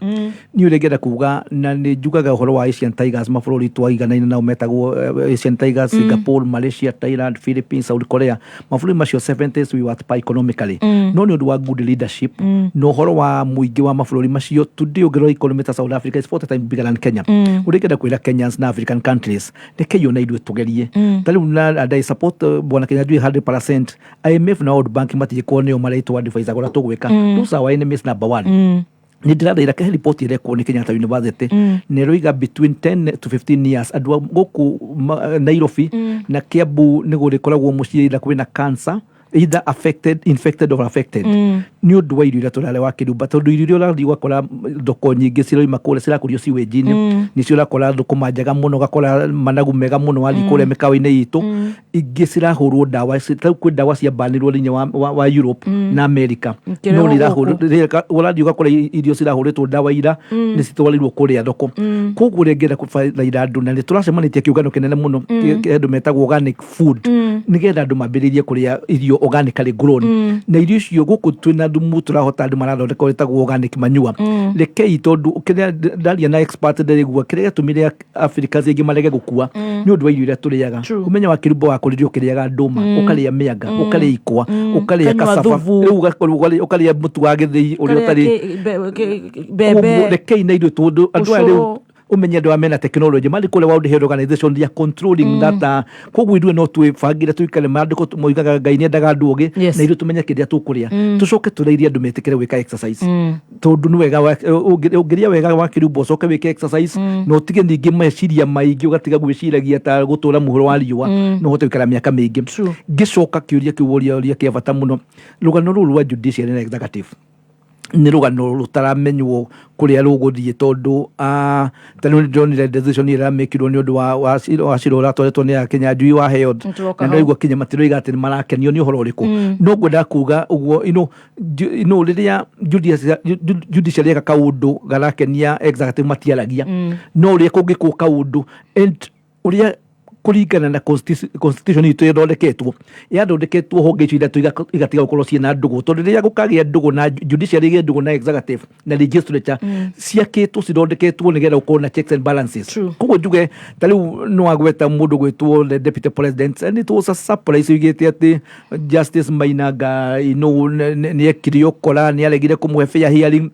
ni ũrĩngĩenda kuga na ni njugaga ũhoro wa Asian Tigers mabũrũri twaiganaine nao metagwo Asian Tigers Singapore, Malaysia, Thailand, Philippines, South Korea mabũrũri macio 70s we were economically no ni ũndũ wa good leadership no horo wa muingi wa mabũrũri macio today ũngĩrora economy ta South Africa is 40 times bigger than Kenya ũrĩngĩenda kwĩra Kenyans na African countries reke yo na ithuĩ tũgerie tarĩu na I support bwana Kinyanjui 100%. IMF na World Bank matigĩkorwo nĩo maretwo advise agora tũgwĩka those are our enemies number one. Ni ndĩrathaira ke report irekwo ni Kenyatta University neroiga between 10 to 15 years andũ gũkũ Nairobi na Kiambu nĩ gũrĩkoragwo mũciĩ ila kwĩna cancer either affected, infected or affected. Ni undu wa irio iria turare wakirumba tondu irio iria urathi ugakora thoko nyingi ciroima kuria cirakurio siwejini nicio urakora thukuma njega muno ugakora managu mega muno wathi kuria mikawa-ini itu ingi cirahurwo ndawa kwi ndawa ciambanirwo thiini wa Europe na America no urathi ugakora irio cirahuritwo ndawa ira ni citwarirwo kuria thoko koguo ringienda kubaitha andu na turacemanitie kiungano kinene muno kindu metagwo organic food nigetha andu mambiririe kuria irio organically grown na irio icio guku twina thumu turahota andu marathondeka wetagwo organic manure rekei tondu kiria ndaria na expert ndirigua kiria tumire Africa zingi marege gukua ni undu wa irio iria turiaga kumenya wakirumba wa kuririo ukiriaga nduma ukaria mianga ukaria ikwa ukaria cassava ukaria mutu wa githii uri utari bebe rekei na irio tondu andu aya umenye andu amena technology mali kule World Health Organization they are controlling that koguo ithuĩ no twĩbangire tuikare mandĩko moigaga Ngai nĩendaga andũ ũgĩ na ithuĩ tumenye kĩrĩa tũkũrĩa tucoke tũrĩirie andũ metĩkĩre gwĩka exercise tondu nĩ wega ũngĩria wega wakĩrumba ũcoke wĩke exercise na ũtige ningĩ meciria maingĩ ũgatiga gwĩciragia ta gũtũra mũhuro wa riũa no ũhote gũikara mĩaka mĩingĩ ngĩcoka kĩũria kĩu ũria kĩa bata mũno rũgano rũrũ rwa judiciary na executive ni rugano rutaramenywo kuria ruguthie tondu tanu ndonire decision ira mekirwo ni undu wa ciro ratwaretwo ni Kinyanjui wa held na ndoigwa kinya matiroiga ati marakenio ni uhoro uriku no ngwenda kuga uguo riria judiciary eka kaundu garakenia executive matiaragia no uria kungikuo kaundu and uria kuringana na constitution itu ithondeketwo yathondeketwo honge icio ithatu igatiga gukorwo ciina ndugu tondu riria gukagia ndugu na judiciary ige ndugu na executive na legislature ciakitwo cithondeketwo nigetha gukorwo na checks and balances koguo njuge tariu no agweta mundu gwitwo the deputy president and it was a surprise igite ati Justice Mainanga ni ekirio kora ni aregire kumuhe fair hearing.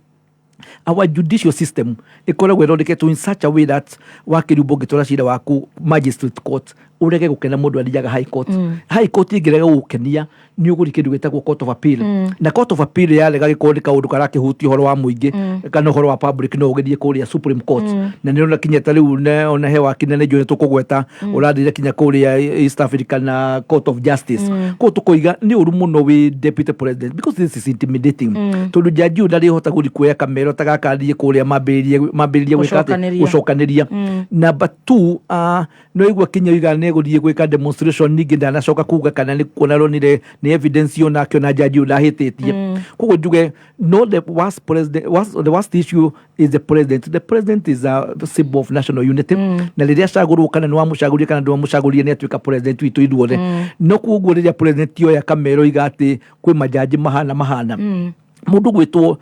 Our judicial system ikoragwo ithondeketwo in such a way that wakirumba ũngĩtwara cira waku magistrate court urege gukena mundu athiaga high court high court ingirega gukenia ni uguri kindu gitagwo court of appeal na court of appeal yarega gikorwo kaundu karakihutia horo wa muingi kana horo wa public no ugithie kuria Supreme Court na ni ona kinya tariu ona he wakinene njore tukugweta urathire kinya kuria East Africa na Court of Justice ko tukoiga ni uru muno wi deputy president because this is intimidating tondu jaji ndari hota guri kuya kamera tagakathie kuria mambiririe gucokaniria number 2 no igwa kinya igane guthie gwika demonstration ningi ndanacoka kuga kana ni kuona ronire ni evidence yona kyo na jaji urahititie koguo njuge no the worst issue is the president is a symbol of national unity na riria cagurwo kana ni wa mucaguria kana ndwa mucaguria ni atuika president witu ithuothe no koguo riria president yo ya kamero igati kwi majaji mahana mundu gwitwo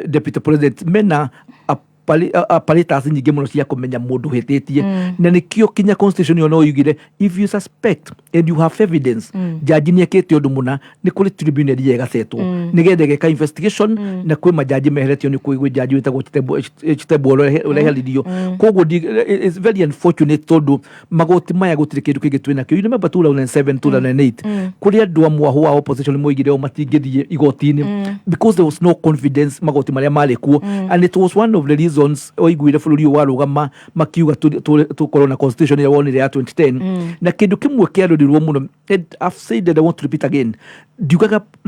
deputy president mena palitas nyingi muno cia kumenya mundu hititie na nikio kinya constitution yo no yugire if you suspect and you have evidence jaji ni ekete undu muna ni kuri tribunal yega setwo nigende geka investigation na kwi majaji meheretio ni kwi jaji witagwo chitebo urehalirio koguo is very unfortunate tondu magoti maya gutire kindu kingi twina kio you remember 2007 2008 kuri andu amwe wa opposition moigire o matingithie igotini because there was no confidence magoti maria mari kuo and it was one of the reasons oiguire bururi warugama makiuga tukorwo na constitution ya wonire ya 2010 na kindu kimwe kiarurirwo muno and I've said that I want to repeat again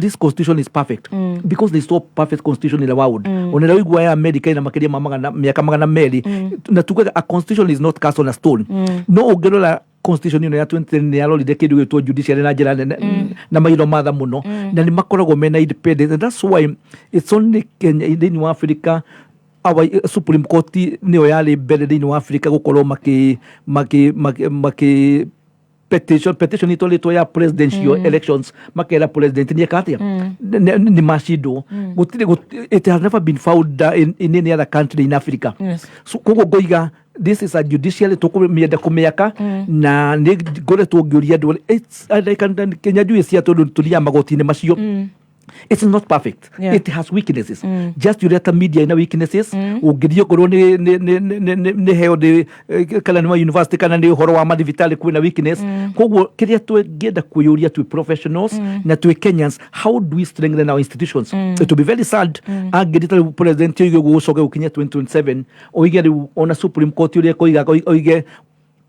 this constitution is perfect because there is no perfect constitution in the world onera oigua ya America ina makiria miaka magana meri na tugaga a constitution is not cast on a stone no ugerora constitution ino ya 2010 ni yarorire kindu gitwo judiciary na njira na mairo matha muno na ni makoragwo mena independence and that's why it's only Kenya in Africa our Supreme Court niyo yari mbere thĩinĩ wa Africa gukorwo maki petition itoletwo ya presidential elections makera president ni ekatia ni macindo it has never been found in any other country in Africa so koguo ngoiga this is a judicial tukumienda kumiaka na ni ngoretwo ngiuria ndu Kinyanjui cia tondu tulia magoti-inĩ macio it's not perfect it has weaknesses just you let the media in weaknesses ugirio korwo ni heo de kana ni university kana ni horo wa madivitali kwina weakness koguo kiria twengenda kuyuria tu professionals na tu Kenyans how do we strengthen our institutions it will be very sad agedita president yugo gucoke ukinya 2027 oige on a Supreme Court uria koiga oige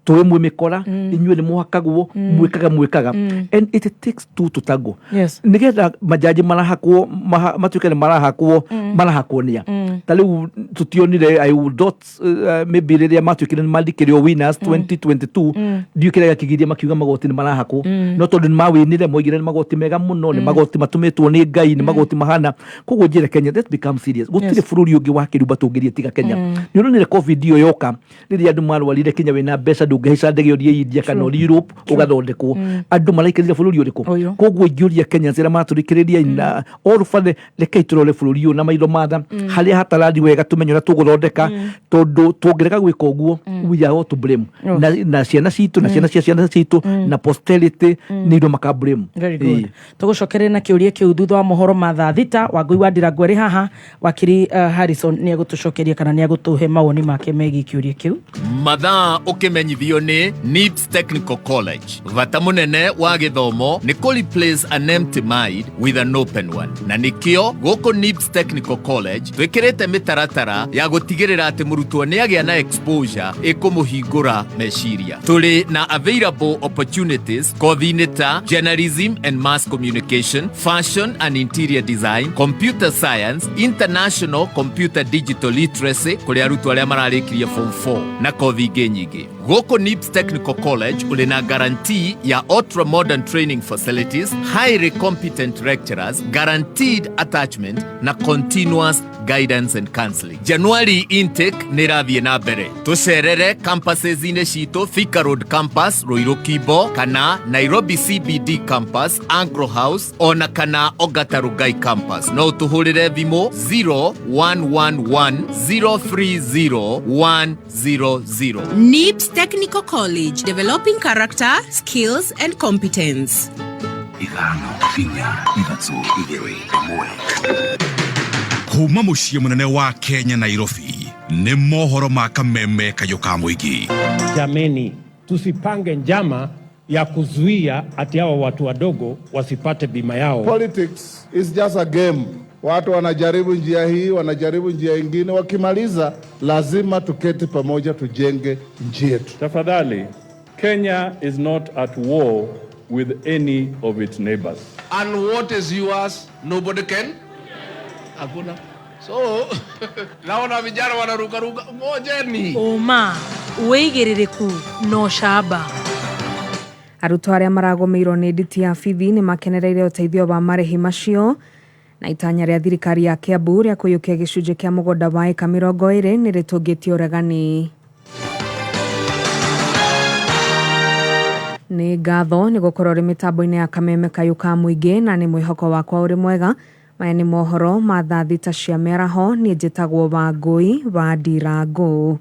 towe mwe mikora inyuĩ nĩ muhakagwo mwĩkaga and it takes two to tango. Nigetha majaji marahakwo matuĩke nĩ marahakwo nĩa ta rĩu tutionire I would not maybe rĩrĩa matuĩkire nĩ mandikĩrio winners 2022 ndiũkire gakigiria makiuga magoti nĩ marahakwo no tondũ nĩ mawinire moigire nĩ magoti mega mũno nĩ magoti matumĩtwo nĩ Ngai nĩ magoti mahana koguo njĩre Kenya let's become serious gũtirĩ bũrũri ũngĩ wa kĩrumba tũngĩria tiga Kenya nĩ ũronire covid iyo yoka rĩrĩa andũ marwarire Kenya wĩna mbeca ndũngĩhaica ndege ũthiĩ India kana Europe ũgathondekwo andũ maraikarire bũrũri ũrĩkũ koguo ingĩũria Kenya zera matũrikĩrĩria ina orufane reke iturore bũrũri ũyũ na maitho matha harĩa hataradi wega tumenye na tũgũthondeka tondũ tũngĩreka gwĩka ũguo we are all to blame na ciana citũ na ciana cia ciana citũ na posterity nĩ indo maka blame. Tũgũcokeria na kĩũria kĩu thutha wa mohoro ma thaa thita Wangui wa Ndirangũ arĩ haha Wakiri Harrison nĩ egũtũcokeria kana nĩ egũtũhe mawoni make megiĩ kĩũria kĩu. Mathaa ũkĩmenyithio nĩ NIBS Technical College. Vata mũnene wa gĩthomo nĩ kũ replace an empty mind with an open one. Na nĩkĩo gũkũ NIBS Technical College twĩkĩrĩte mĩtaratara ya gũtigĩrĩra atĩ mũrutwo nĩ agĩa na exposure ĩkũmũhingũra meciria. Tũrĩ na available opportunities kothi-inĩ ta journalism and mass communication, fashion and interior design, computer science, international computer digital literacy kũrĩ arutwo arĩa mararĩkirie form 4 na kothi ingĩ nyingĩ. Gũkũ NIBS Technical College ũrĩ na guarantee ya ultra modern training facilities, highly competent lecturers, guaranteed attachment na continuous guidance and counseling. January intake nĩ rathiĩ na mbere. Tũcerere campuses-inĩ citũ Thika Road campus, Ruiru Kimbo kana Nairobi CBD campus, Anglo House ona kana Ongata Rongai campus. No tũhũrĩre thimũ 0111030100. NIBS Technical College, developing character, skills and competence. Kuma muciĩ mũnene wa Kenya Nairobi nĩ mohoro ma kameme kayo ka mũingĩ. Jameni, tusipange njama ya kuzuia ati hawa watu wadogo wasipate bima yao. Politics is just a game. Watu wanajaribu njia hii, wanajaribu njia ingine, wakimaliza lazima tuketi pamoja tujenge nchi yetu. Tafadhali, Kenya is not at war with any of its neighbors. And what is yours, nobody can? Hakuna. So, naona vijana wanarukaruka, ngojeni. Oma, uigĩrĩrĩku no shaba. Arutwo arĩa maragũmĩirwo nĩ nditi ya bithi nĩ makenereire ũteithio wa marĩhi macio na itanya rĩa thirikari ya Kiambu rĩa kũiyũkia gĩcunjĩ kĩa mũgũnda wa eka 20 nĩ rĩtũngĩtie ũregani. Nĩ ngatho nĩ gũkorwo rĩ mĩtambo-inĩ ya kameme kayũ ka mũingĩ na nĩ mwĩhoko wakwa ũrĩ mwega. Maya nĩ mohoro ma thaa thita cia mĩaraho. Niĩ njĩtagwo Wangui wa Ndirangũ.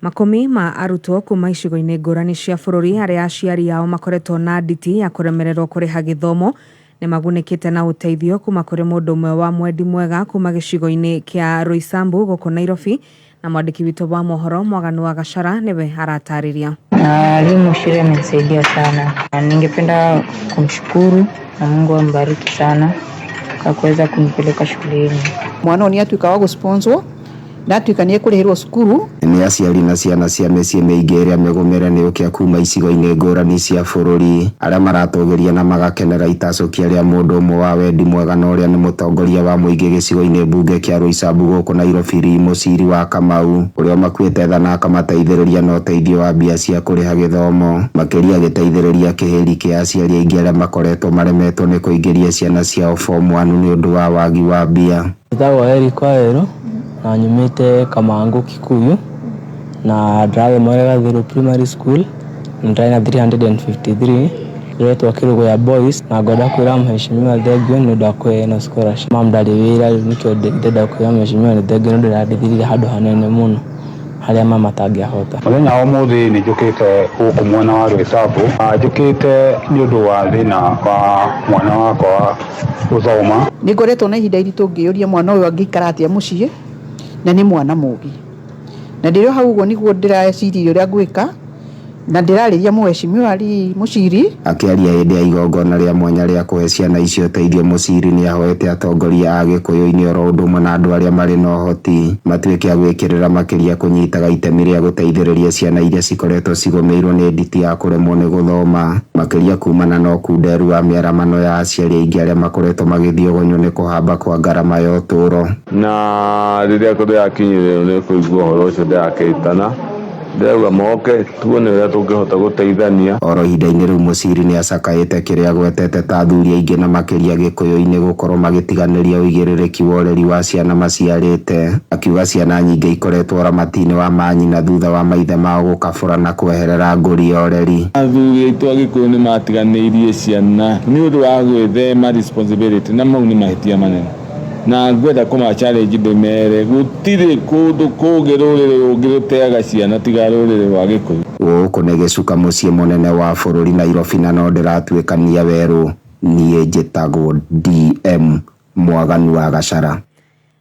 Makumi ma arutwo kuma icigo-inĩ ngũrani cia bũrũri arĩa aciari ao makoretwo na nditi ya kũremererwo kũrĩha gĩthomo nĩ magunĩkĩte na ũteithio kuma kũrĩ mũndũ ũmwe wa mwendi mwega kuma gĩcigo-inĩ kĩa Roysambu gũkũ Nairobi, na mwandĩki witũ wa mohoro Mwaganu wa Gachara niwe aratarĩria. Elimu shule amenisaidia sana. Ningependa kumshukuru na Mungu ambariki sana kwa kuweza kunipeleka shuleni. Mwana ni atuika wa gũsponsor na atuika nĩ kũrĩhĩrwo cukuru. Nĩ aciari na ciana cia mĩciĩ mĩingĩ ĩrĩa mĩgũmĩre ũkĩa kuma icigo-inĩ ngũrani cia bũrũri arĩa maratũgĩria na magakenera itacokia rĩa mũndũ ũmwe wa wendi mwega na ũrĩa nĩ mũtongoria wa mũingĩ gĩcigo-inĩ mbunge kĩa Roysambu gũkũ Nairobi Mũciri wa Kamau ũrĩa makuĩte tha na akamateithĩrĩria na ũteithio wa mbia cia kũrĩha gĩthomo makĩria gĩteithĩrĩria kĩhĩri kĩa aciari aingĩ arĩa makoretwo maremetwo nĩ kũingĩria ciana ciao form 1 nĩ ũndũ wa wagi wa mbia. Na nyumĩte Kamango Kikuyu na Drawe Morega Thero Primary School na 353 Great Wakiri ya boys na ngoda kwĩra mheshimiwa thengio nĩ ũndũ wa kũheana scholarship. Mamndari wĩra nĩkĩo ndenda kwĩra mheshimiwa nĩ thengio nĩ ũndũ ndĩrathithirire handũ hanene mũno harĩa mama tangĩahota. Mũthenya wa ũmũthĩ nĩ njũkĩte gũkũ mwena wa Roysambu. Njũkĩte nĩ ũndũ wa thĩna wa mwana wakwa gũthoma. Nĩ ngoretwo na ihinda iritũ ngĩũria mwana ũyũ angĩikara atĩa mũciĩ na nĩ mwana mũgi. Na ndĩrĩ hau ũguo nĩguo ndĩreciria ũrĩa ngwĩka na ndirariria mheshimiwa ali Muciri akiaria hĩndĩ ya igongona rĩa mwanya rĩa kũhe ciana icio teithio. Muciri nĩ ahoete atongoria a Gĩkũyũ-inĩ oro ũndũ ũmwe na andũ arĩa marĩ na ũhoti matuĩke a gwĩkĩrĩra makĩria kũnyitaga itemi rĩa gũteithĩrĩria ciana iria cikoretwo cigũmĩirwo nĩ nditi ya kũremwo nĩ gũthoma, makĩria kumana na ũkunderu wa mĩaramano ya aciari aingĩ arĩa makoretwo magĩthiogonywo nĩ kũhamba kwa ngarama ya ũtũũro. Na rĩrĩa ndĩrakinyĩrĩrwo nĩ kũigua ũhoro ũcio ndĩrakĩtana ndĩrauga moke tuone ũrĩa tũngĩhota gũteithania. Oro ihinda-inĩ rĩu Muciri nĩ acakaĩte kĩrĩa agwetete ta athuri aingĩ na makĩria Gĩkũyũ-inĩ gũkorwo magĩtiganĩria ũigĩrĩrĩki wa ũreri wa ciana maciarĩte, akiuga ciana nyingĩ ikoretwo ũramati-inĩ wa manyina thutha wa maithe mao gũkabũra na kweherera ngũri ya ũreri. Athuri aitũ a Gĩkũyũ nĩ matiganĩirie ciana nĩ ũndũ wa gwĩthema responsibility, na mau nĩ mahĩtia manene na ngwenda kuma challenge ndemere gutire kundu kũngĩ rũrĩrĩ rũngĩ rũteaga ciana tiga rũrĩrĩ rwa Gĩkũyũ. Gũkũ nĩ gĩcuka mũciĩ mũnene wa bũrũri Nairobi, na no ndĩratuĩkania werũ. Niĩ njĩtagwo DM Mwaganu wa Gacara.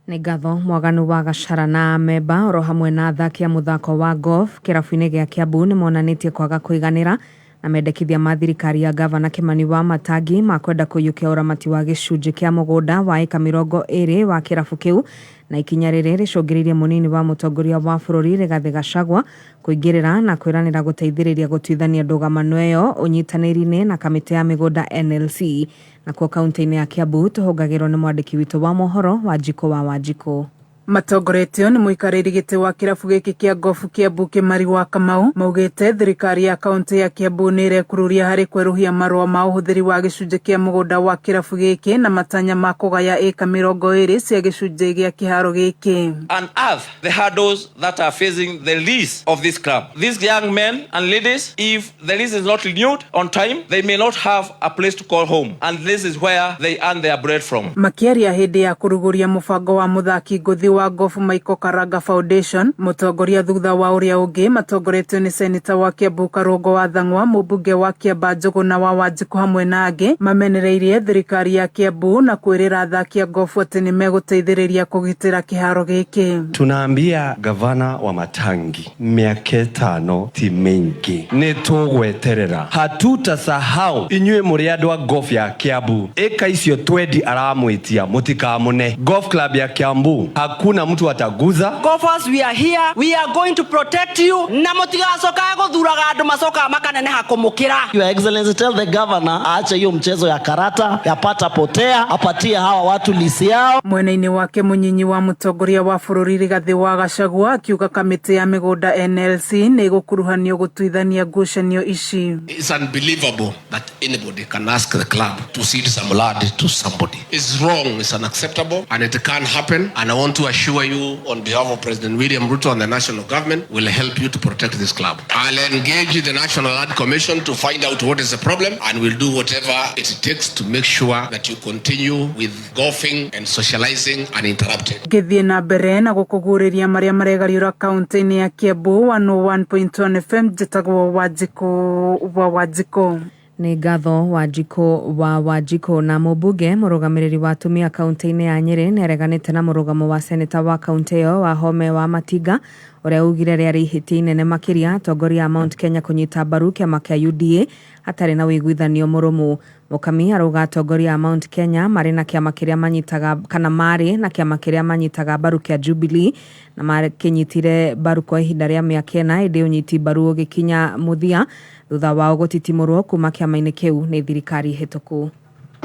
Nĩ ngatho Mwaganu wa Gacara na memba oro hamwe na athaki a mũthako wa golf kĩrabu-inĩ gĩa Kiambu nĩ monanĩtie kwaga kũiganĩra na mendekithia ma thirikari ya gavana Kimani wa Matangi makwenda kũiyũkia ũramati wa gĩcunjĩ kĩa mũgũnda wa eka 20 wa kĩrabu kĩu, na ikinya rĩrĩ rĩcũngĩrĩirie mũnini wa mũtongoria wa bũrũri Rigathĩ Gachagua kũingĩrĩra na kwĩranĩra gũteithĩrĩria gũtuithania ndũgamano ĩyo ũnyitanĩri-inĩ na kamĩtĩ ya mĩgũnda NLC. Nakuo kaunti-inĩ ya Kiambu tũhũgagĩrwo nĩ mwandĩki witũ wa mohoro Wanjikũ wa Wanjikũ. Matongoretio nĩ mũikarĩri gĩtĩ wa kĩrabu gĩkĩ kĩa gofu Kiambu Kĩmari wa Kamau maugĩte thirikari ya kaunti ya Kiambu nĩ ĩrekururia harĩ kwerũhia marũa ma ũhũthĩri wa gĩcunjĩ kĩa mũgũnda wa kĩrabu gĩkĩ na matanya ma kũgaya eka 20 cia gĩcunjĩ gĩa kĩharo gĩkĩ. Unearth the hurdles that are facing the lease of this club. These young men and ladies, if the lease is not renewed on time, they may not have a place to call home, and this is where they earn their bread from. Makĩaria hĩndĩ ya kũrugũria mũbango wa mũthaki ngũthi wa gofu Michael Karanga Foundation, mũtongoria thutha wa ũrĩa ũngĩ matongoretio nĩ seneta wa Kiambu Karũngo wa Thang'wa, mũmbunge wa Kiamba Njũgũna wa Wanjikũ hamwe na angĩ mamenereirie thirikari ya Kiambu na kwĩrĩra athaki a gofu atĩ nĩ megũteithĩrĩria kũgitĩra kĩharo gĩkĩ. Tunaambia gavana wa Matangi miaka 5 ti mingi, nĩ tũgweterera, hatutasahau inyuĩ mũrĩ andũ a gofu ya Kiambu. Eka icio twendi aramwĩtia mũtikamũne. Golf club ya Kiambu hakuna mtu ataguza. Golfers, we are here, we are going to protect you. Na mutigacoka guthuraga andu macoka makaneneha kumukira. Your Excellency, tell the governor aache hiyo mchezo ya karata ya pata potea, apatie hawa watu lisi yao. Mwena-inĩ wake mũnyinyi wa mũtongoria wa bũrũri Rigathĩ wa Gachagua akiuga kamĩtĩ ya mĩgũnda NLC nĩ ĩgũkuruhanio gũtuithania ngucanio ici. It's unbelievable that anybody can ask the club to cede some land to somebody. It's wrong, it's unacceptable, and it can't happen. And I want to assure you on behalf of President William Ruto and the national government will help you to protect this club. I'll engage the National Land Commission to find out what is the problem, and we'll do whatever it takes to make sure that you continue with golfing and socializing uninterrupted. Gĩthiĩ na mbere na gũkũguũrĩria marĩa maregariũra kaunti-inĩ ya Kiambu 101.1 FM njĩtagwo Wanjikũ. Nĩ ngatho Wanjikũ wa Wanjikũ. Na mũmbunge mũrũgamĩrĩri wa atumia kaunti-inĩ ya Nyeri nĩ areganĩte na mũrũgamo wa seneta wa kaunti ĩyo Wahome wa Matinga ũrĩa augire rĩarĩ ihĩtia inene makĩria atongoria a Mount Kenya kũnyita mbaru kĩama kĩa UDA hatarĩ na wĩiguithanio mũrũmu. Mũkami arauga atongoria a Mount Kenya marĩ na kĩama kĩrĩa manyitaga kana marĩ na kĩama kĩrĩa manyitaga mbaru kĩa Jubilee na makĩnyitire mbaru kwa ihinda rĩa mĩaka 4 ĩndĩ ũnyiti mbaru ũgĩkinya mũthia thutha wao gũtitimũrwo kuma kĩama-inĩ kĩu nĩ thirikari hĩtũku.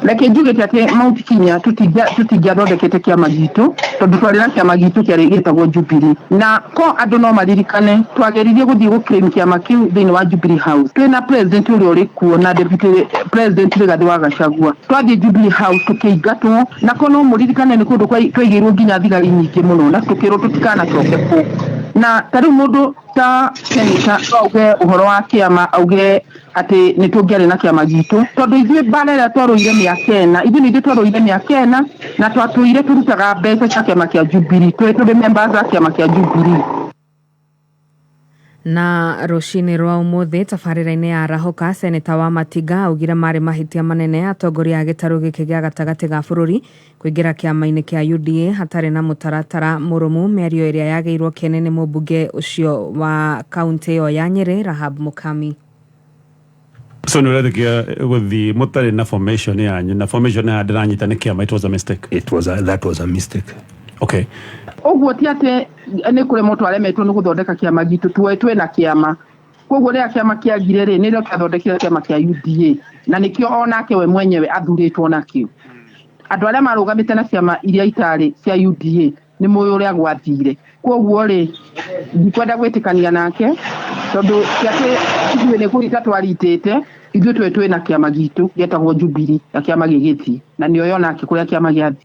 Reke njugĩte atĩ Mount Kenya tũtingĩathondekete kĩama gitũ tondũ twarĩ na kĩama gitũ kĩarĩ gĩtagwo Jubilee, na ko andũ no maririkane twageririe gũthiĩ gũclaim kĩama kĩu thĩinĩ wa Jubilee House twĩna president ũrĩa ũrĩ kuo na deputy president Rigathĩ wa Gachagua. Twathiĩ Jubilee House tũkĩingatwo na ko no mũririkane nĩ kũndũ twaigĩirwo nginya thigari nyingĩ mũno na tũkĩrwo tũtikanacoke kũu. Na tarĩu mũndũ ta seneta auge ũhoro wa kĩama auge atĩ nĩ tũngĩarĩ na kĩama gitũ tondũ ithuĩ mbara ĩrĩa twarũire mĩaka 4 ithuĩ nĩ ithuĩ twarũire mĩaka 4 na twatũire tũrutaga mbeca cia kĩama kĩa Jubilee twĩ members a kĩama kĩa Jubilee. Na rucini rwa umuthi tabarira-ini ya Rahoka seneta wa Matiga augire mari mahitia manene atongoria a gitaru giki gia gatagati ga bururi kuingira kiama-ini kia UDA hatari na mutaratara murumu mĩario ĩrĩa yageirwo kĩene nĩ mũmbunge ũcio wa kaunti ĩyo ya Nyeri Rahab Mukami. So no rather with the mutare na formation yanyu na formation ya ndiranyita ni kiama, it was a mistake. That was a mistake. Okay. Oguo ti ate ni kure moto aremetwo ni guthondeka kiama gitu twe na kiama. Koguo ria kiama kia girere ni rio kathondekire kiama kia UDA na nikio onake we mwenyewe athuritwo nakio. Andu aria marugamite na kiama iria itari cia UDA ni moyo uria gwathire. Koguo ri ndikwenda gwitikania nake tondu kiate ithuĩ nĩ kũrita twaritĩte ithuĩ twe na kĩama gitũ gĩetagwo Jubilee na kĩama gĩgĩthiĩ na nĩo yonake kũrĩa kĩama gĩathiĩ.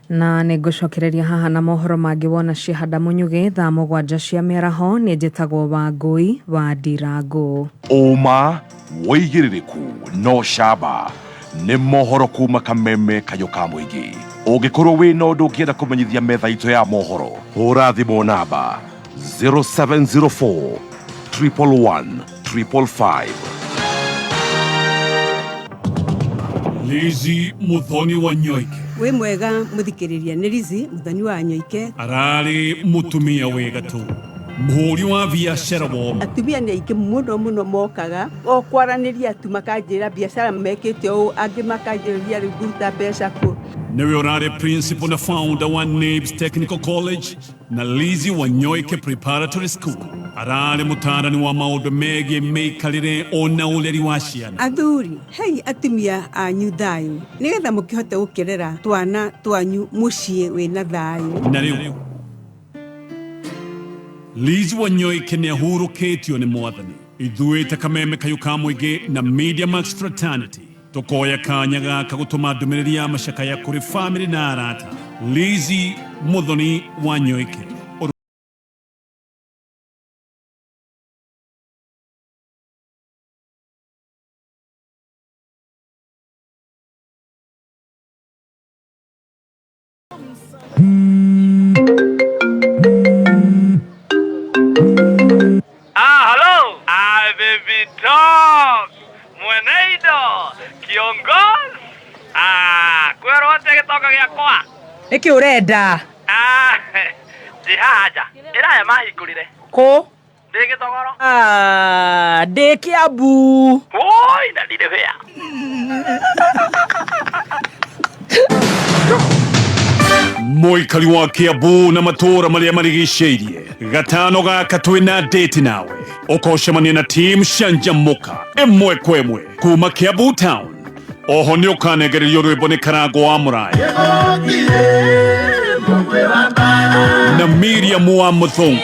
Na nĩ ngũcokereria haha na mohoro mangĩ wona Cihanda Munyugi thaa 7 cia mĩaraho nĩ njĩtagwo Wangũi wa Ndirango. Ũma wĩigĩrĩrĩku no camba nĩ mohoro kuma Kameme Kayũ ka Mũingĩ. Ũngĩkorwo wĩna ũndũ ũngĩenda kũmenyithia metha itũ ya mohoro hũra thimũ namba 0704 111 555. Lizi Muthoni wa Nyoike. We mwega muthikiriria ni Lizi Muthoni wa Nyoike. Arari mutumia wega tu. Muhuri wa biashara woma. Atumia ni aingĩ muno mokaga o kwaraniria tu makanjira biashara mekite o angi makanjiria ruguta mbeca ku. Niwe orare principal na founder wa NABS Technical College na Lizi wa Nyoike Preparatory School. Arare mutarani wa maundu megie meikarire ona uleri wa ciana. Athuri, hei atumia anyu thayu nigetha mukihote gukirera twana twanyu mucie wina thayu. Na riu Lizi wa Nyoike ni ahurukitio ni mwathani. Ithuĩ ta Kameme Kayũ ka Mũingĩ na Media Max Fraternity tukoya kanya gaka gutuma ndumiriri ya macakaya kuri family na arata. Lizi Muthoni wa Nyoike. Hello. Baby dog. Mweneido. Kiongozi. Kwero wote gitoka giakwa. Iki urenda? Jihaja. Ira mahingurire. Ko? Ndigitogoro. Ndi Kiambu. Oi, na ndire hea. Mũikari wa Kiambu na matũra marĩa marigicĩirie gatano gaka twĩna date nawe ũkocemania na team Shanjamuka ĩmwe kwa ĩmwe kuma Kiambu town. Oho nĩ ũkanegererio rwĩmbo nĩ Karango wa Mũraya na Miriam wa Mũthũngũ.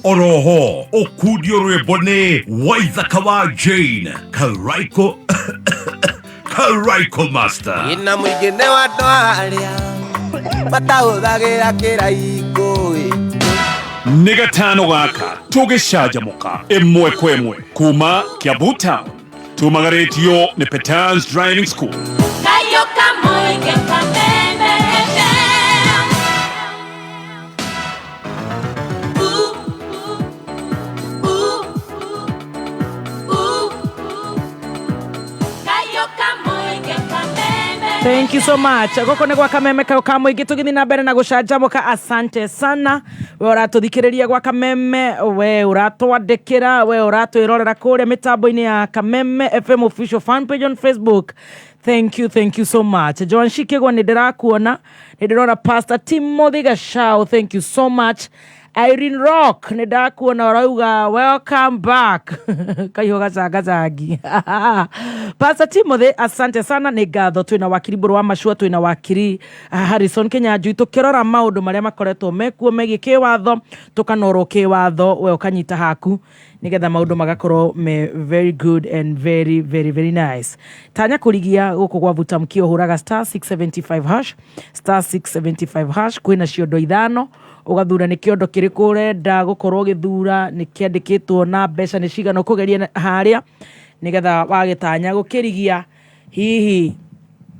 Oroho okudio rwĩmbo nĩ Waithaka wa Jane Karaiko Master. Ina mwingine wa andũ arĩa matahũthagĩra kĩraikũ. Nĩ gatano gaka tũgĩcanjamũka ĩmwe kwa ĩmwe kuma Kiambu town tumagarĩtio nĩ Peters Driving School. Kayũ ka Mũingĩ Kameme Thank you so much. Goko nĩ gwa Kameme Kayũ ka Mũingĩ tũgĩthiĩ na mbere na gũcanjamũka. Asante sana. We ũratũthikĩrĩria gwa Kameme, we ũratwandĩkĩra, we ũratwĩrorera kũrĩa mĩtambo-inĩ ya Kameme FM official fan page on Facebook. Thank you so much. Joan Shikegwa nĩ ndĩrakuona, nĩ ndĩrona Pastor Timothy Gashau. Thank you so much. Irene Rock nĩ ndakuona ũrauga welcome back. Kaiho gacangazangi. Pastor Timothy, asante sana. Nĩ ngatho twĩna wakiri Mbũrũ wa Macua, twĩna wakiri Harrison Kinyanjui tũkĩrora maũndũ marĩa makoretwo mekuo megiĩ kĩwatho, tũkanorwo kĩwatho, we ũkanyita haku nigetha maũndũ magakorwo me very good and very very very nice. Tanya kũrigia gũkũ gwa vutamkio hũraga *675# *675# kwĩna ciondo ithano ugathura nä kä ondo kä rä kå renda gå korwo gä thura nä kä andä two na mbeca nä cigana kå geria harä a nä getha wagä tanya gå kä rigia hihi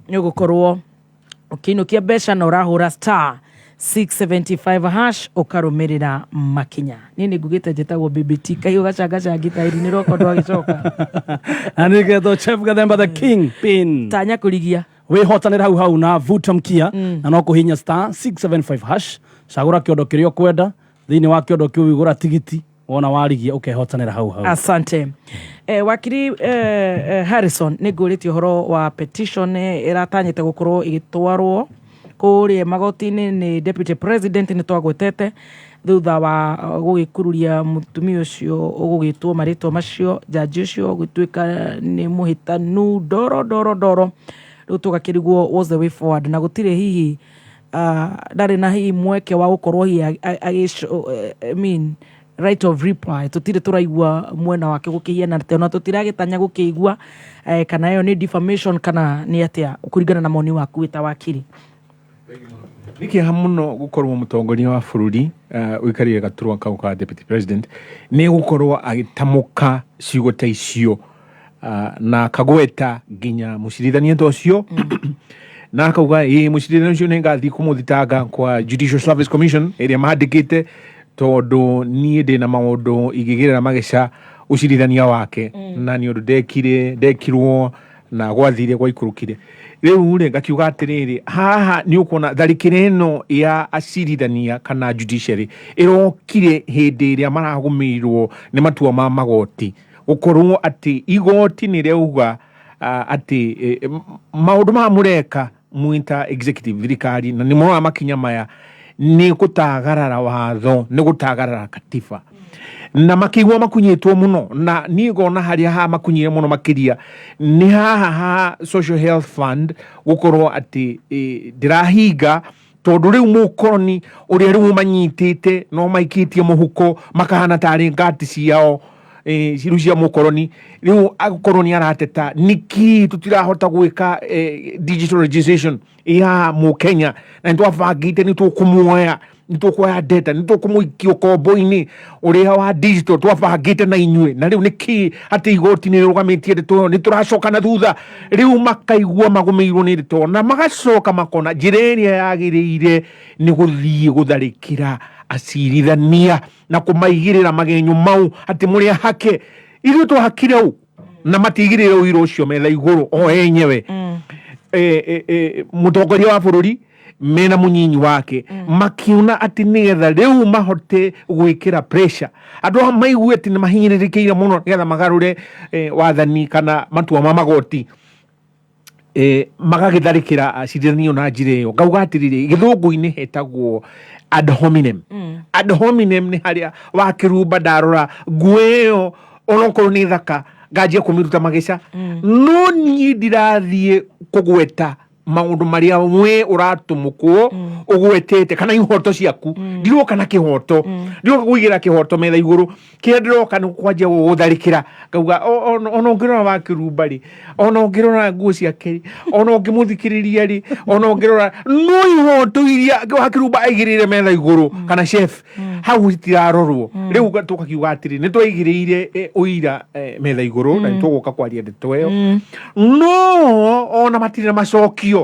nä å gå korwo å kä inå kia mbeca na å rahå ra star 675 hash ukarumirira makinya nini ngugite njitagwo BBT kahiu gacangacangita iri-inĩ roko ndå agĩcoka anigetho chef gathemba the king pin tanya kurigia wihotanira hau na vuta mkia na no kuhinya star 675 hash cagura kiondo kiria ukwenda thiini wa kiondo kiu igura tigiti wona warigia ukehotanira hau asante wakiri Harrison nĩ ngũrĩtie ũhoro wa petition iratanyĩte gũkorwo igĩtwarwo kũrĩa magoti-inĩ nĩ deputy president nĩ twagwetete thutha wa gũgĩkururia mũtumia ũcio ũgũgĩtwo marĩtwa macio jaji ũcio gũtuĩka nĩ mũhĩtanu ndoro rĩu tũgakĩrigwo what's the way forward na gũtirĩ hihi ndarĩ na hihi mweke wa gũkorwo hihi right of reply tutire turaigua mwena wake gukihiana na tutiragitanya gukigua kana yo ni defamation kana ni atia kuringana na moni waku wita wakiri niki hamuno gukorwo mutongoria wa bururi wikarire gaturwa kau ka deputy president ni gukorwo agitamuka ciugo ta icio na kagweta ginya mucirithania tocio na akauga mucirithania ucio ni ngathi kumuthitanga kwa Judicial Service Commission area maandikite tondu nie ndina maundu igigirira mageca ucirithania wake na ni undu ndekirwo na gwathire gwa ikurukire riu ngakiuga atiriri haha ni ukona tharikire ino ya acirithania kana judiciary irokire hindi iria maragumirwo ni matua ma magoti ukorwo ati igoti ni reuga ati maundu ma mureka muinta executive thirikari na ni mwa makinya maya ni gutagarara watho ni gutagarara katiba na makigwa makunyitwo muno na ni gona haria ha makunyire muno makiria ni ha social health fund gukorwo ati ndirahinga tondu riu mukoroni uria riu manyitite no maikitie muhuko makahana tari ngati ciao ciru cia mukoroni riu akoroni arateta niki tutirahota gwika digital registration ya mu Kenya na ntwabangite ni tukumuoya nitukwaya data nitukumuikio kombo-ini uria wa digital twabangite na inyue na riu niki ati igoti ni rugamitie ndeto ni turacoka na thutha riu makaigua magumirwo ni ndeto na magacoka makona jireria yagiriire ni guthii gutharikira acirithania na kumaigirira magenyo mau ati muria hake irio to hakire u na matigirire uiro ucio metha iguru o enyewe mutongoria wa bururi mena munyinyi wake makiuna ati nigetha riu mahote gwikira pressure andu maigue ati ni mahinyirikiire muno nigetha magarure wathani kana matua ma magoti magagitharikira acirithania na njire yo ngauga atiriri githungu-ini hetagwo ad hominem ad hominem ni haria wakirumba ndarora nguo onokorwo ni thaka ngajia kumiruta mageca no ni ndirathie kugweta maundu maria we uratumukwo ugwetete kana ihoto ciaku ndiroka na kihoto ndiroka kuigira kihoto metha iguru kia ndiroka ni kwanjia gutharikira ngauga ona ngirora wakirumba ri ona ngirora nguo ciake ona ngimuthikiriria ri ona ngirora no ihoto iria wakirumba aigirire metha iguru kana chef hau itirarorwo riu tukakiuga atiri ni twaigirire uira metha iguru na tuguka kwaria ndeto iyo no ona matire macokio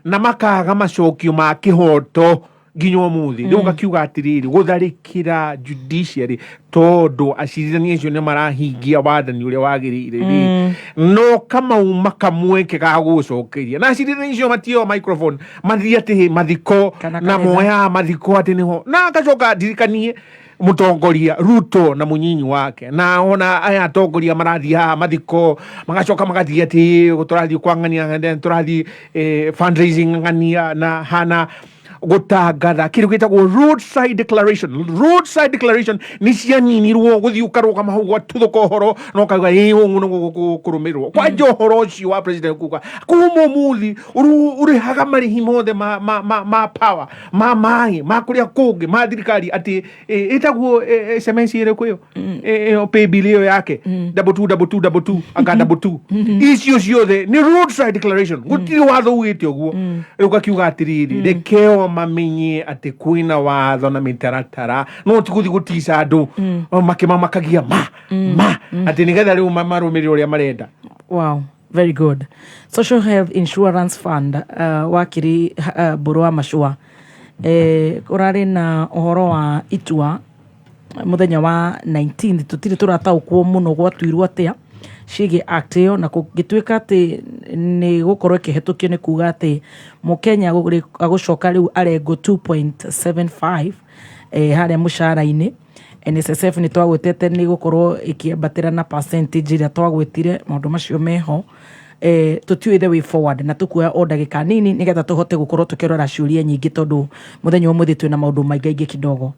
na makaga macokio ma kihoto nginya umuthi riu ngakiuga atiriri gutharikira judiciary tondu acirithania icio ni marahingia wathani uria wagirire no kama makamweke ga gucokeria na acirithania icio matio microphone mathia ati mathiko na moya mathiko ati niho na gacoka ndirikanie mutongoria Ruto na munyinyi wake na ona aya atongoria marathia haha mathiko magacoka magathia ati turathie kwangania turathie fundraising ngania na hana gutangatha kiru gitagwo roadside declaration ni cianinirwo guthii ukaruga mahau gwatuthuka uhoro no kauga ungu kurumirwo kwa johoro ucio wa president kuga kuma muthi urihaga marihi mothe ma power ma mai ma kuria kungi ma thirikari ati itagwo SMS ire kuyo pay bill iyo yake double 2 anga double 2 icio ciothe ni roadside declaration gutiri watho ugite uguo riu gakiuga atiriri rekeo mamenye ati kwina watho na mitaratara no tikuthi gutica andu makimamakagia ati nigetha riu marumirire uria marenda. Wow, very good. Social Health Insurance Fund, Wakiri Burwa Mashua, kurari na uhoro wa itua muthenya wa 19 tutiri turataukwo muno gwatuirwo atia cigi act iyo na gituika ati ni gukorwo kihetukio ni kuga ati mukenya agucoka riu arengo 2.75 haria mushara-ini. NSSF ni twagwetete ni gukorwo ikiambatira na percentage ria twagwetire maundu macio meho tutiwe the way forward na tukuya o ndagika nini nigetha tuhote gukorwo tukirora ciuria nyingi tondu muthenya wa muthi twina maundu maingi kidogo.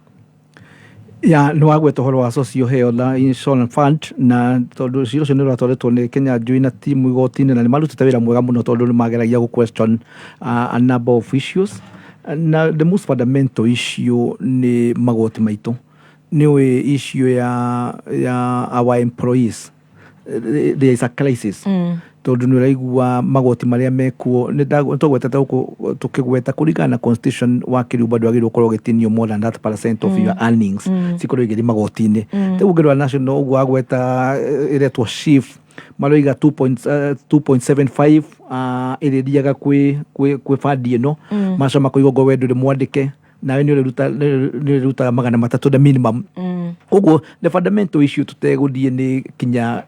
Ya no agweta horo wa Social Health Insurance Fund na tondu ciro cio ni rwatoretwo ni Kinyanjui na timu igoti-ini na ni marutite wira mwega muno tondu ni mageragia gu question a number of issues na the most fundamental issue ni magoti maitu ni issue ya our employees. There is a crisis tondu ni raigua magoti maria mekuo ni ndagwetete guku tukigweta kuringana na constitution wa kiriu bado agirwo korwo gitinio more than that % of your earnings sikorwo igiri magoti-ini tegu ngirwa national ugu agweta iretwo chief maroiga 2.75 iririaga kwi fund ino macoma kuigo wendo ri mwandike nawe ni ruta magana matatu the minimum uguo the fundamental issue tuteguthie ni kinya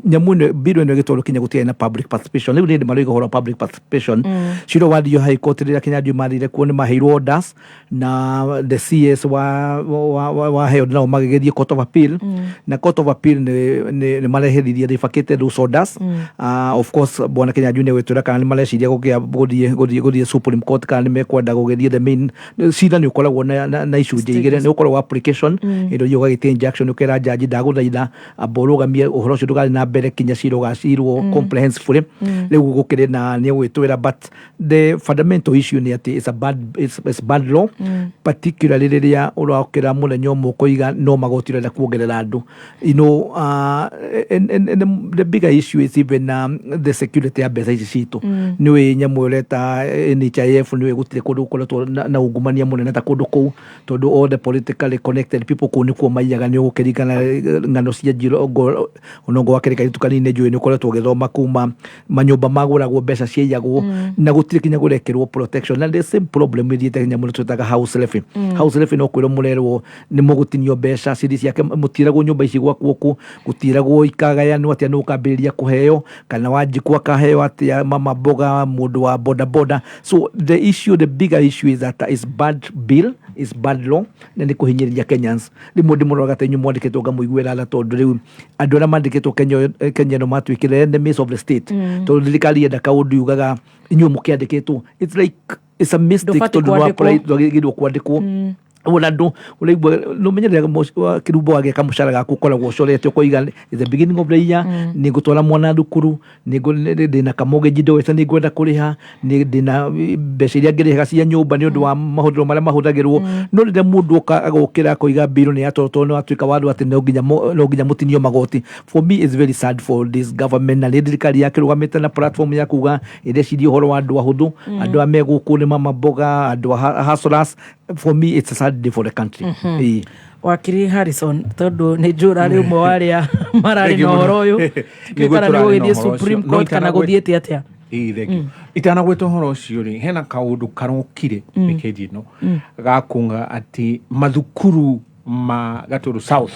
nyamune biro ino gitoro kinya gutia na public participation riu ni maroiga horo public participation ciro wathio high court rira Kinyanjui marire kuone maheirwo orders na the CS wa held na magigethie court of appeal na court of appeal ni mareheririe rifakite those orders. Of course bwana Kinyanjui ni wetwira kana ni mareciria guthie Supreme Court kana ni mekwenda gugethie the main cira ni ukoragwo na issue igire ni ukoragwo application indo yo gagitia injunction ukera judge ndaguthaitha aborogamie uhoro cio ndugari na mbere kinya ciro gacirwo comprehensively riu gukire na ni gwitwira but the fundamental issue ni ati it's bad law particularly riria urakira murenyo mukoiga no magotire na kuongerera andu and the bigger issue is even the security ya mbeca ici citu ni nyamu ureta NHIF ni gutire kundu koretwo na ungumania munene ta kundu kou tondu all the politically connected people kuni kuo maiyaga ni gukirikana ngano cia jiro onongo wa kirikari tukanine njui ni koretwo githoma kuma manyumba maguragwo mbeca ciayagwo na gutire kinya gurekerwo protection and the same problem with the nyamu twetaga house levy no kwiro murerwo ni mugutinio mbeca ciri ciake mutiragwo nyumba ici gwakwo gutiragwo ikagayanwo atia no kambiriria kuheo kana wanjikwa kaheo atia mama boga mundu wa boda so the bigger issue is that is bad bill is bad law na ni kuhinyiriria Kenyans ni mundu muroga tenyu mwandiketwo ngamuigwira ala tondu riu andu ara mandiketwo Kenya no matwikire enemies of the state tondu thirikari enda kaundu yugaga inyu mukiandiketwo it's a mistake tondu no apply twagirwo kwandikwo wona ndu uraigwa no menyerera kirumbo wage kamushara gaku koragwo ucoretio kuiga is the beginning of the year ni gutwara mwana thukuru ni ndina kamoge jindo wesa ni gwenda kuriha ni ndina mbeca iria ngiriha cia nyumba ni undu wa mahudiro maria mahuthagirwo no rinde mundu agukira kuiga biru ni atoto no atuika wandu ati no nginya mutinio magoti. For me it's very sad for this government na thirikari yakirugamite na platform ya kuga ire ciri uhoro wa andu ahuthu andu ameguku ni mama boga andu hustlers. For me it's a sad day for the country. Wakiri Harrison tondu ni njura riu mo aria marari na horo uyu kana ni gugithie Supreme Court kana guthiete atia itana gwetwo horo ucio ri hena kaundu karokire wikendi ino gakunga ati mathukuru ma Gaturu South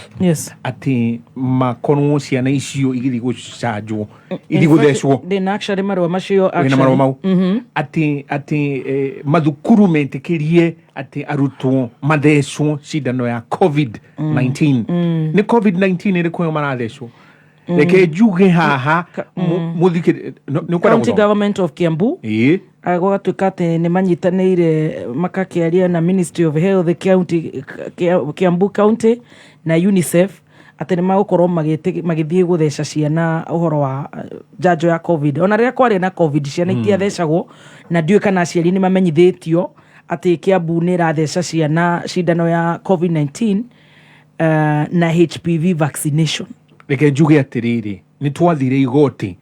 ati makorwo ciana icio igiri gucanjwo iri guthecwo ndina actually marwa macio actually marwa mau ati mathukuru metikirie ati arutwo mathecwo cindano ya Covid-19 ni Covid-19 iri kuyo marathecwo reke njuge haha muthikire County Government of Kiambu agwatuika ati ni manyitanire makakiaria na Ministry of Health Kiambu County na UNICEF ati ni magukorwo magithie gutheca ciana uhoro wa janjo ya Covid. Ona riria kwari na Covid ciana itiathecagwo na ndiu kana aciari ni mamenyithitio ati Kiambu ni ratheca ciana cindano ya Covid-19 na HPV vaccination. Reke njuge atiriri ni twathire igoti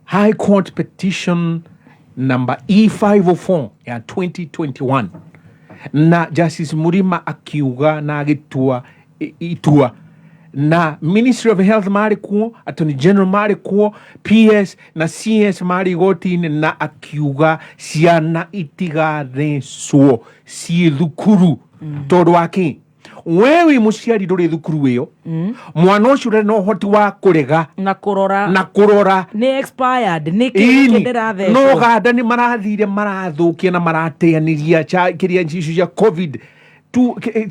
High Court petition number E504 ya 2021 na Justice Murima akiuga na agitua itua na Ministry of Health mari kuo, Attorney General mari kuo, PS na CS mari igoti-inĩ na akiuga ciana itigathecwo ciĩ thukuru tondũ wa kĩ wewe mũciari ndũrĩ thukuru ĩyo mwana ũcio ũrĩ na ũhoti wa kũrega na kũrora nĩ expired nĩ kĩndũ ndĩrathecwo no ganda nĩ marathire marathũkia na marateanĩria kĩrĩa icio cia COVID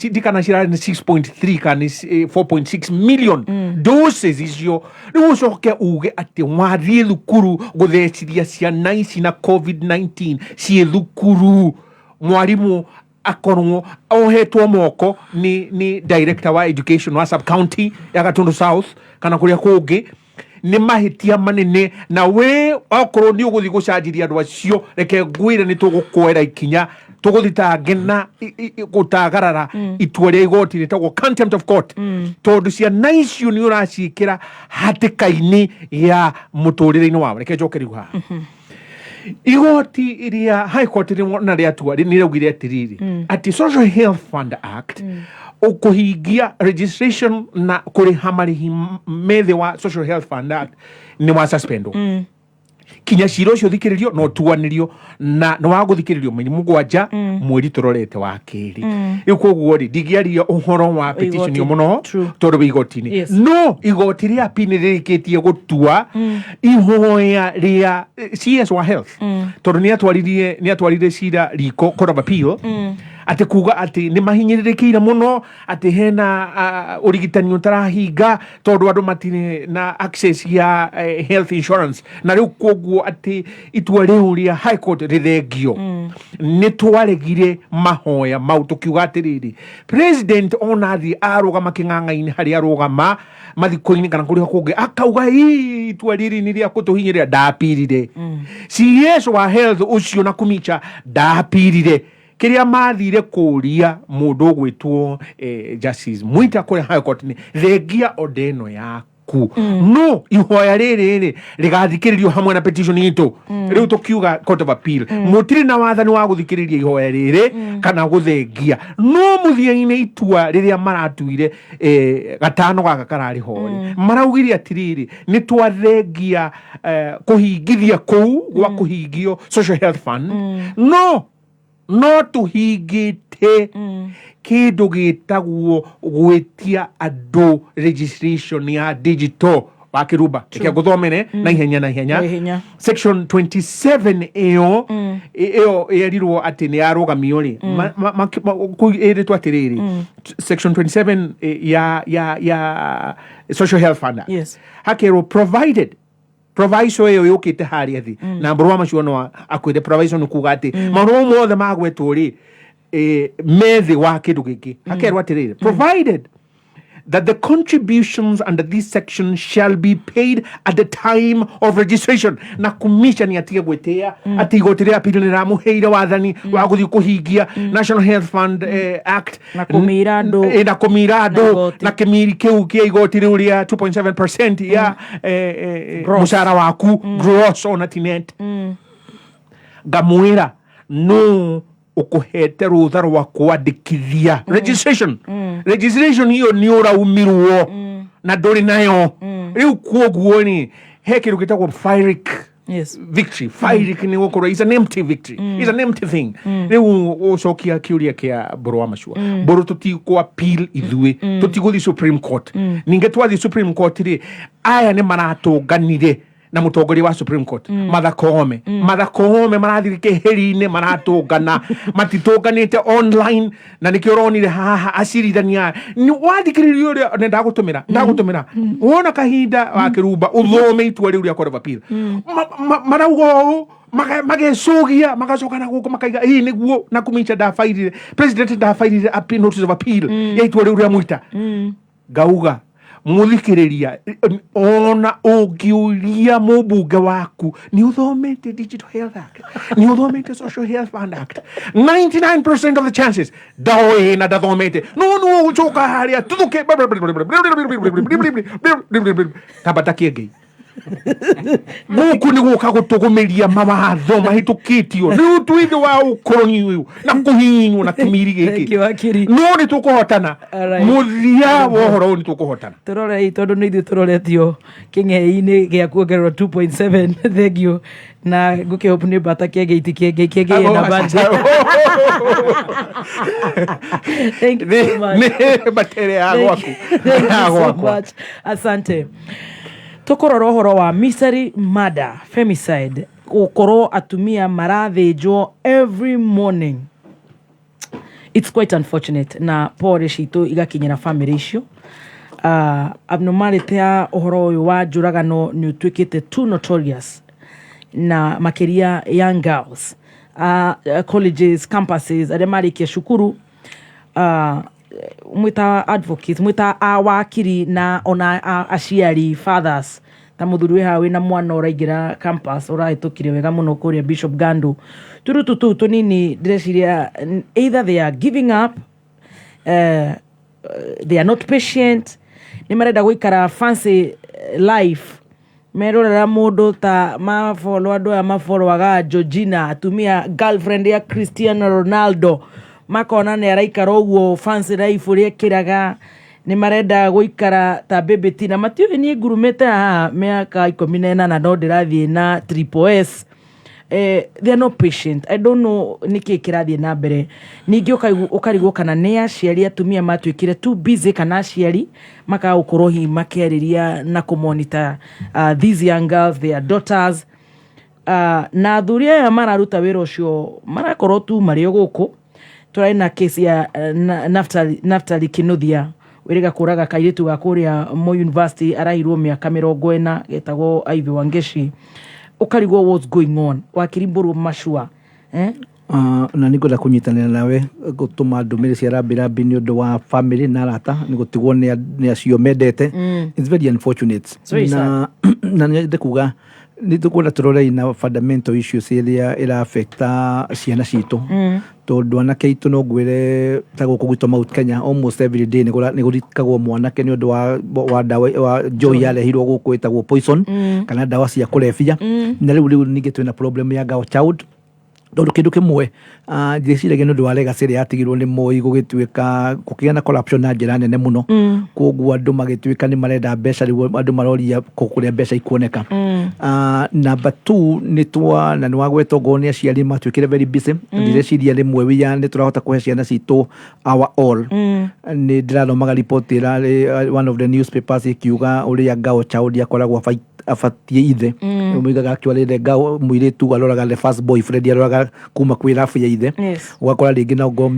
ndikana cirarĩ nĩ 6.3 kana 4.6 million doses icio rĩu ũcoke uge atĩ wathiĩ thukuru gũthecithia ciana ici na COVID-19 ciĩ thukuru mwarimũ akorwo ohetwo moko ni director wa education wa sub county ya Gatundu South kana kuria kungi ni mahitia manene na we akorwo ni uguthi gucanjiria andu acio reke ngwire ni tugukwera ikinya tuguthitange na gutagarara itua ria igoti ritagwo contempt of court tondu ciana icio ni uracikira hatikaini ya muturire-ini wao reke njoke riu haha igoti iria high court na riatua ni raugire atiriri ati Social Health Fund Act ukuhingia registration na kuriha marihi methe wa Social Health Fund Act ni wa suspendo kinya ciro cio thikiririo no tuanirio na no waguthikiririo mwenye mugwanja mweri turorete wa kiri ikoguo ri ndigiaria uhoro wa petition yo muno tondu igoti-ini no igoti ria apini ririkitie gutua ihoya ria CS wa health tondu ni atwarire cira riko court of appeal ati kuga ati ni mahinyirikiire muno ati hena urigitani utarahinga tondu andu matire na access ya health insurance na riu koguo ati itua riu ria high court rithengio ni twaregire mahoya mau tukiuga atiriri president onathi arugama king'ang'a-ini hari arugama mathiko-ini kana kuria kungi akauga itua riri ni ria kutuhinyirira ndapirire CS wa health ucio na kumicha ndapirire kiria mathire kuria mundu gwitwo Justice Mwita kuri high court ni regia odeno yaku no ihoya riri rigathikiririo hamwe na petition itu riu tukiuga court of appeal mutiri na wathani wa guthikiriria ihoya riri kana guthengia no muthia-ini itua riria maratuire gatano gaka karari hori maraugire atiriri ni twathengia kuhingithia kuu gwa kuhingio Social Health Fund no tuhingite kindu gitagwo gwitia andu registration ya digital wa kiruba reke nguthomere na ihenya section 27 iyo yerirwo ati ni arugamio ri iritwa atiriri section 27 ya Social Health Fund hakero provided proviso yo yukite haria thi na mburwa machuano akwire proviso nukuga ati maundu mothe magwetwo ri methe wa kindu giki hakerwa atiriri provided that the contributions under this section shall be paid at the time of registration na kumisha ni atige gwetea ati igoti ria appeal ni ramuheire wathani wa guthi kuhingia National Health Fund Act na kumira andu na kimiri kiu kia igoti riu ria 2.7% ya mushara waku gross on atinet ngamwira no ukuhete rutha rwa kwandikithia registration hiyo ni uraumirwo na nduri nayo riu kwoguo ni he kindu gitagwo pyrrhic victory pyrrhic ni gukora is an empty victory is an empty thing riu ucokia kiuria kia mburu wa macua mburu tutikwa appeal ithui tutiguthi Supreme Court ninge twathi Supreme Court ri aya ni maratunganire na mutongoria wa Supreme Court Martha Koome marathire keheri-ini maratungana matitunganite online na nikio ronire haha acirithania ni wathikiririo uri ndagutumira wona kahinda wa kiruba uthome itua riu ria court of appeal marauga uu magecugia magacokana guku makaiga hii niguo na kumicha ndafairire president ndafairire appeal notice of appeal ya itua riu ria Mwita ngauga muthikiriria ona ungiuria mubunge waku ni uthomete Digital Health Act ni uthomete Social Health Fund Act 99% of the chances dawe na dathomete no uchoka haria tuthuke tabata kiengei Guku ni guka gutugumiria mawatho mahitukitio riu twithe wa ukoroni uyu na kuhinywo na kimiri giki no ni tukuhotana muthia wa uhoro ni tukuhotana turore tondu ni ithuĩ turoretio kĩng'ei-inĩ gĩa kuongererwo 2.7 thank you na ngũkĩhope nĩ mbata kĩengei na bandi thank you so much batere ya gwaku thank you so much asante tukurora uhoro wa misery murder femicide gukorwo atumia marathĩnjwo every morning. It's quite unfortunate na pore citũ igakinyĩra family icio. Abnormality ya uhoro uyu wa njũragano nĩ ũtuĩkĩte too notorious na makiria young girls, colleges, campuses, arĩa marĩkia cukuru, mwita advocates, mwita awakiri na ona aciari fathers. Ta muthuri we hawe na mwana ũraingĩra campus ũrahĩtũkire wega mũno kũrĩa Bishop Gandu. Turututu tunini ndĩreciria either they are giving up, they are not patient, nĩ marenda gũikara fancy life, merorera mũndũ ta mafollow andũ aya mafollowaga Georgina, atumia girlfriend ya Cristiano Ronaldo, makona nĩ araikara ũguo fancy life ũrĩa ekĩraga. Nĩ marenda gũikara ta Baby Tina, matiũĩ niĩ ngurumĩte haha mĩaka 18 na no ndĩrathiĩ na triple S. They are not patient. I don't know nĩkĩ kĩrathiĩ na mbere. Ningĩ ũkarigwo kana nĩ aciari atumia matuĩkire too busy kana aciari makaga gũkorwo hihi makĩarĩria na kũmonitor these young girls, their daughters. Na athuri aya mararuta wĩra ũcio marakorwo tu marĩ o gũkũ. Tũrarĩ na case ya Naftali Kinuthia wĩrĩga kũraga kairĩtu ga kũrĩa Moi University arahirwo mĩaka 40 getagwo Ivy Wangeshi. Ukarigwo what's going on, Wakiri Mburu mashua na nĩngwenda kũnyitanĩra nawe gũtũma ndũmĩrĩri cia rambirambi nĩ ũndũ wa family na arata nĩ gũtigwo nĩ acio mendete. It's very unfortunate na nĩ kuga nĩ tũkwenda tũrore na fundamental issues iria ira affect ciana citũ tondũ anake itũ no ngwĩre ta gũkũ gwitũ Mount Kenya almost every day nĩ gũthikagwo mwanake nĩ ũndũ wa ndawa wa joy yarehirwo gũkũ ĩtagwo poison kana ndawa cia kũrebia. Na rĩu ningĩ twĩna problem ya girl child tondũ kĩndũ kĩmwe ndĩciragia nĩ ũndũ wa legacy ĩrĩa yatigirwo nĩ Moi gũgĩtuĩka gũkĩgĩa na corruption na njĩra nene mũno. Koguo andũ magĩtuĩka nĩ marenda mbeca, rĩu andũ maroria kũrĩa mbeca ikuoneka. Number 2 na nĩ wagwetwo ngoro nĩ aciari matuĩkire very busy. Ndĩreciria rĩmwe wia nĩ tũrahota kũhe ciana citũ our all. Nĩ ndĩrathomaga report ĩrarĩ one of the newspapers ikiuga ũrĩa girl child yakoragwo abatie ithe mũigaga akĩwarĩre mũirĩtu aroraga the first boyfriend aroraga kuma kwĩ rafu ya ithe. Ugakora rĩngĩ na ngo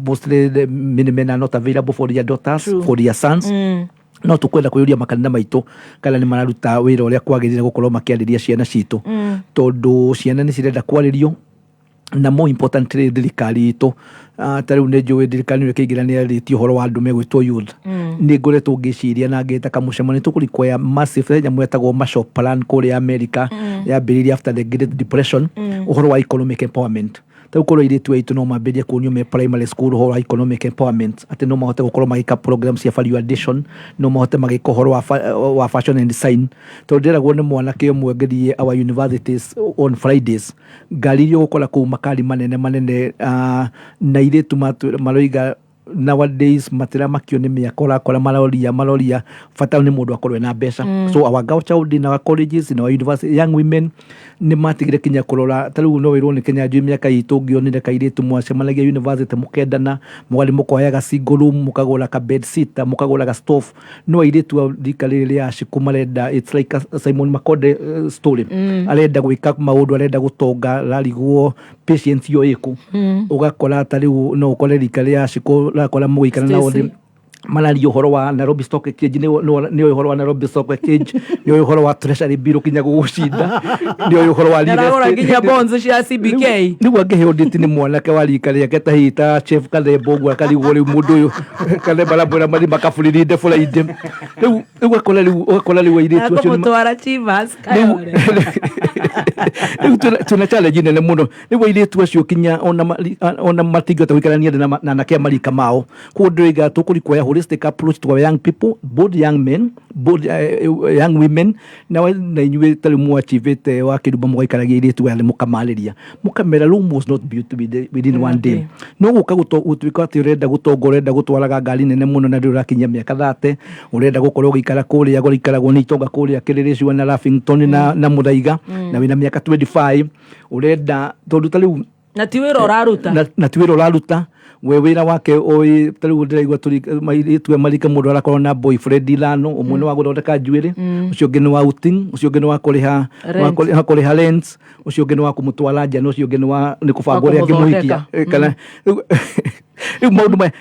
mostly the men are not available for their daughters, for their sons. No tukwenda kũyũria makanitha maitũ kana nĩ mararuta wĩra ũrĩa kwagĩrĩire gũkorwo makĩarĩria ciana citũ tondũ ciana nĩ cirenda kwarĩrio. Na more importantly thirikari itũ ta rĩu nĩ njũĩ thirikari nĩ ĩkĩingĩranĩra rĩtio ũhoro wa andũ megwĩtwo youth. Nĩ ngoretwo ngĩciria na ngĩta kamũcemanio tũkũrĩkwoya massive nyamũ yetagwo Marshall Plan kũrĩa America yambĩrĩirie after the Great Depression ũhoro wa economic empowerment. Tau korwo airĩtu aitũ no mambĩrie kuonio me primary school ũhoro wa economic empowerment, atĩ no mahote gũkorwo magĩka programs cia value addition, no mahote magĩka ũhoro wa fashion and design. Tondũ ndĩragwo nĩ mwanake ũmwe ngĩthiĩ our universities on Fridays ngaririo gũkora kũu makari manene na airĩtu maroiga nowadays matira makio nĩ mĩaka ũrakora maroria bata nĩ mũndũ akorwo na mbeca. So our girl child in our colleges, in our university, young women nĩ matigire kinya kũrora. Ta rĩu no wĩrwo nĩ Kinyanjui mĩaka itũ ngĩonire kairĩtu mwacemanagia university mũkendana mwari mũkoyaga single room mũkagũra ka bed sitter mũkagũra ka stove. No airĩtu rika rĩrĩ rĩa ciku marenda, it's like a Simon Makonde story. Arenda gwĩka maũndũ, arenda gũtonga, rarigwo patience yo ĩkũ. Ũgakora ta rĩu no ũkore rika rĩa ciku rakora mũgĩikana na othe malaria ũhoro wa Nairobi Stock Exchange nĩ ũhoro wa Nairobi Stock Exchange nĩ ũhoro wa Treasury Bill kinya gũcinda nĩ ũhoro wa real estate nginya bonds cia CBK. Nĩguo angĩheo ndĩti nĩ mwanake wa rika rĩake ta hita Chef Kathembo ũguo akarigwo rĩu mũndũ ũyũ Kathembo arambwĩra marĩ makabũrĩrinde bũrainde. Rĩu ũgakora rĩu airĩtu acio mũtwara Chivas rĩu tuna challenge nene mũno. Rĩu airĩtu acio kinya ona matingĩhota gũikarania na anake marika mao. Koguo ndĩroiga tũkũrĩkwoya holistic approach to our young people, both young men, both young women. Na inyuĩ tarĩ mũachivĩte wakĩrumba mũgaikaragia airĩtu aya mũkamarĩria mũkamera Rome was not built within one day. No gũka gũtuĩka atĩ ũrenda gũtonga, ũrenda gũtwaraga ngari nene mũno na ndĩrĩ ũrakinyia mĩaka 30, ũrenda gũkorwo ũgĩikara kũrĩa gũikaragwo nĩ itonga kũrĩa Kĩrĩrĩcua na Lavington na Mũthaiga na wĩna mĩaka 25, ũrenda tondũ ta rĩu na ti wĩra ũraruta na ti wĩra ũraruta we wĩra wake oĩ ta rĩu ndĩraigua tũrĩ marika mũndũ arakorwo na boyfriend ithano, ũmwe nĩ wa gũthondeka njuĩrĩ, ũcio ũngĩ nĩ wa outing, ũcio ũngĩ nĩ wa kũrĩha rent, ũcio ũngĩ nĩ wa kũmũtwara nja, na ũcio ũngĩ nĩ kũbanga ũrĩa angĩmũhikia kana rĩu maũndũ maya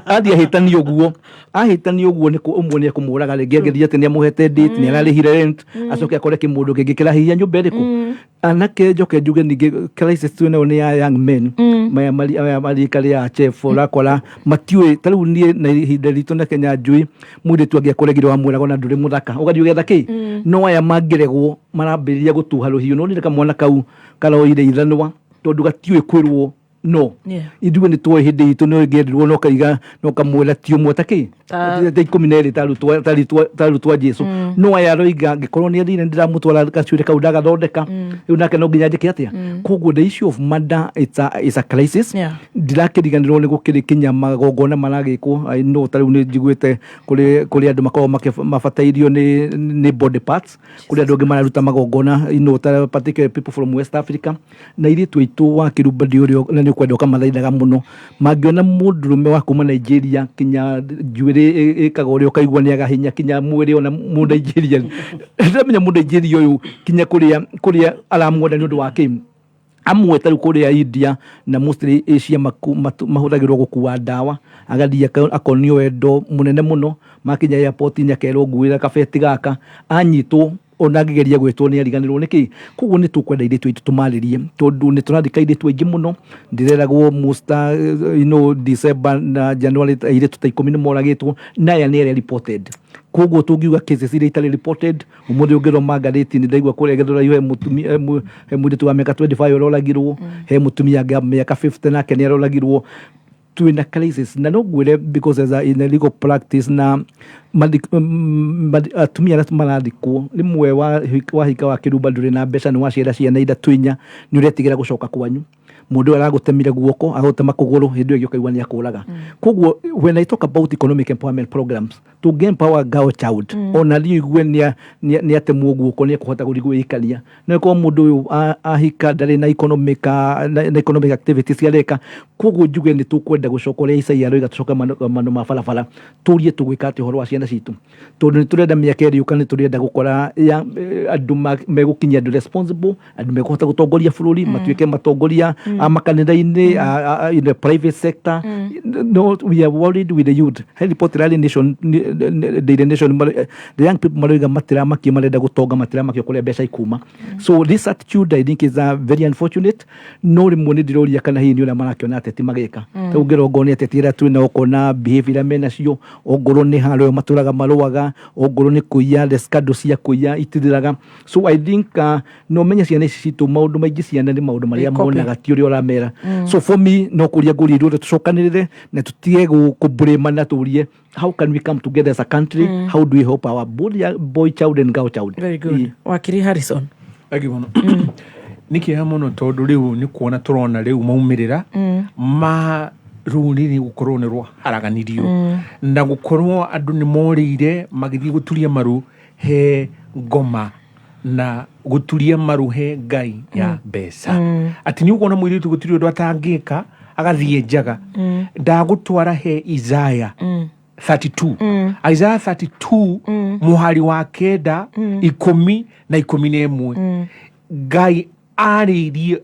athiĩ ahĩtania ũguo ũmwe nĩ ekũmũraga rĩngĩ angĩthiĩ atĩ nĩ amũhete date nĩ ararĩhire rent acoke akore kĩmũndũ kĩngĩ kĩrahihia nyũmba ĩrĩkũ. Anake njoke njuge ningĩ crisis twĩnayo nĩ ya young men maya marika rĩa chef ũrakora matiũĩ ta rĩu niĩ na ihinda ritũ na Kinyanjui mũirĩtu angĩakoregire wamwĩraga na ndũrĩ mũthaka ũgathiĩ ũgetha kĩ. No aya mangĩregwo marambĩrĩria gũtuha rũhiũ, no nĩ kamwana kau karoire ithanwa tondũ gatiũĩ kwĩrwo no ithuĩ nĩ tuoĩ hĩndĩ itũ no ĩngĩendirwo no kaiga no kamwĩra ti ũmwe ta kĩ ta 12 tarutwa Jesu. No aya aroiga angĩkorwo nĩ athire ndĩramũtwara gacuĩrĩ kau ndagathondeka rĩu nake no nginya njĩke atĩa. Koguo the issue of murder is a crisis. Ndirakĩriganĩrwo nĩ gũkĩrĩ kinya magongona maragĩkwo. I know ta rĩu nĩ njiguĩte kũrĩ andũ makoragwo mabatairio nĩ body parts, kũrĩ andũ angĩ mararuta magongona particularly people from West Africa, na irĩtu aitũ wa kĩrumba ũrĩa na nĩ ũkwenda ũkamathaithaga mũno mangĩona mũndũrũme wa kuma Nigeria kinya njuĩrĩ ĩkaga ũrĩa ũkaigua nĩ agahinya kinya mwĩrĩ ona Mũnigeria ndamenya Mũnigeria ũyũ kinya kũrĩa aramuoda nĩ ũndũ wa kĩ amwe ta rĩu kũrĩa India na mostly Asia mahũthagĩrwo gũkua ndawa, agathiĩ akonio wendo mũnene mũno, makinya airport nyakerwo nguĩra kabeti gaka, anyitwo ona angĩgeria gwĩtwo nĩ ariganĩrwo nĩkĩ. Koguo nĩ tũkwenda airĩtu aitũ tũmarĩrie tondũ nĩ tũrathika airĩtu aingĩ mũno. Ndĩreragwo musta December na January airĩtu ta 10 nĩ moragĩtwo na aya nĩ arĩa reported. Koguo tũngiuga cases iria itarĩ reported, ũmũthĩ ũngĩroma ngathĩti nĩ ndaigua kũrĩa Gĩthũrai he mũirĩtu wa mĩaka 25 ũroragirwo, he mũtumia wa mĩaka 50 nake nĩ aroragirwo. Twĩna crisis na no ngwĩre because as in a legal practice na atumia arĩa marathikwo rĩmwe wahika wa kĩrumba ndũrĩ na mbeca, nĩ waciara ciana ithatũ inya, nĩ ũretigĩra gũcoka kwanyu. Mũndũ aragũtemire guoko agũtema kũgũrũ hĩndĩ ĩyo ũkaigua nĩ akũraga. Koguo when I talk about economic empowerment programs to empower girl child ona thiĩ igue nĩ atemwo guoko nĩ ekũhota gwĩikaria. No kwa mũndũ ũyũ ahika ndarĩ na economic activities areka. Koguo njuge nĩ tũkwenda gũcoka ũrĩa Isaia aroiga tũcoke mano ma barabara tũrie tũgwĩka atĩ ũhoro wa ciana citũ, tondũ nĩ tũrenda mĩaka ĩrĩ yũka nĩ tũrenda gũkora andũ megũkinyia andũ responsible, andũ megũhota gũtongoria bũrũri matuĩke matongoria makanitha-inĩ in the private sector. No, we are worried with the youth. Hey, report Daily Nation, the young people marauga matiramakio marenda gũtonga matiramakio kũrĩa mbeca ikuma. So this attitude I think is very unfortunate. No rĩmwe nĩ ndĩroria kana hihi nĩ ũrĩa marakĩona ateti magĩka. Ta ũngĩrongo nĩ ateti arĩa twĩna ũkona behavior menacio, ongorwo nĩ harĩa matũraga marũaga, ongorwo nĩ kũiya, the scandal cia kũiya itithiraga. So I think no menya ciana ici citũ maũndũ maingĩ ciana nĩ maũndũ marĩa monaga ti ũrĩa ũramera. So for me no kũria ngũrirwo tũcokanĩrĩre na tũtige kũblame na tũrie how can we come together as a country, how do we help our boy child and girl child. Very good. Wakiri Harrison. Agi mũno nĩ kĩeha mũno tondũ rĩu nĩ kuona tũrona rĩu maumĩrĩra ma rũrĩrĩ gũkorwo nĩ rwaharaganirio na gũkorwo andũ nĩ morĩire magĩthiĩ gũturia maru he ngoma na gũturia maru he ngai ya mbeca. Atĩ nĩ ũkuona mũirĩtu gũturia ũndũ atangĩka agathiĩ njaga. Ndagũtwara he Isaiah 32. Isaiah 32 mũhari wa 9 10 na 11 ngai arĩirie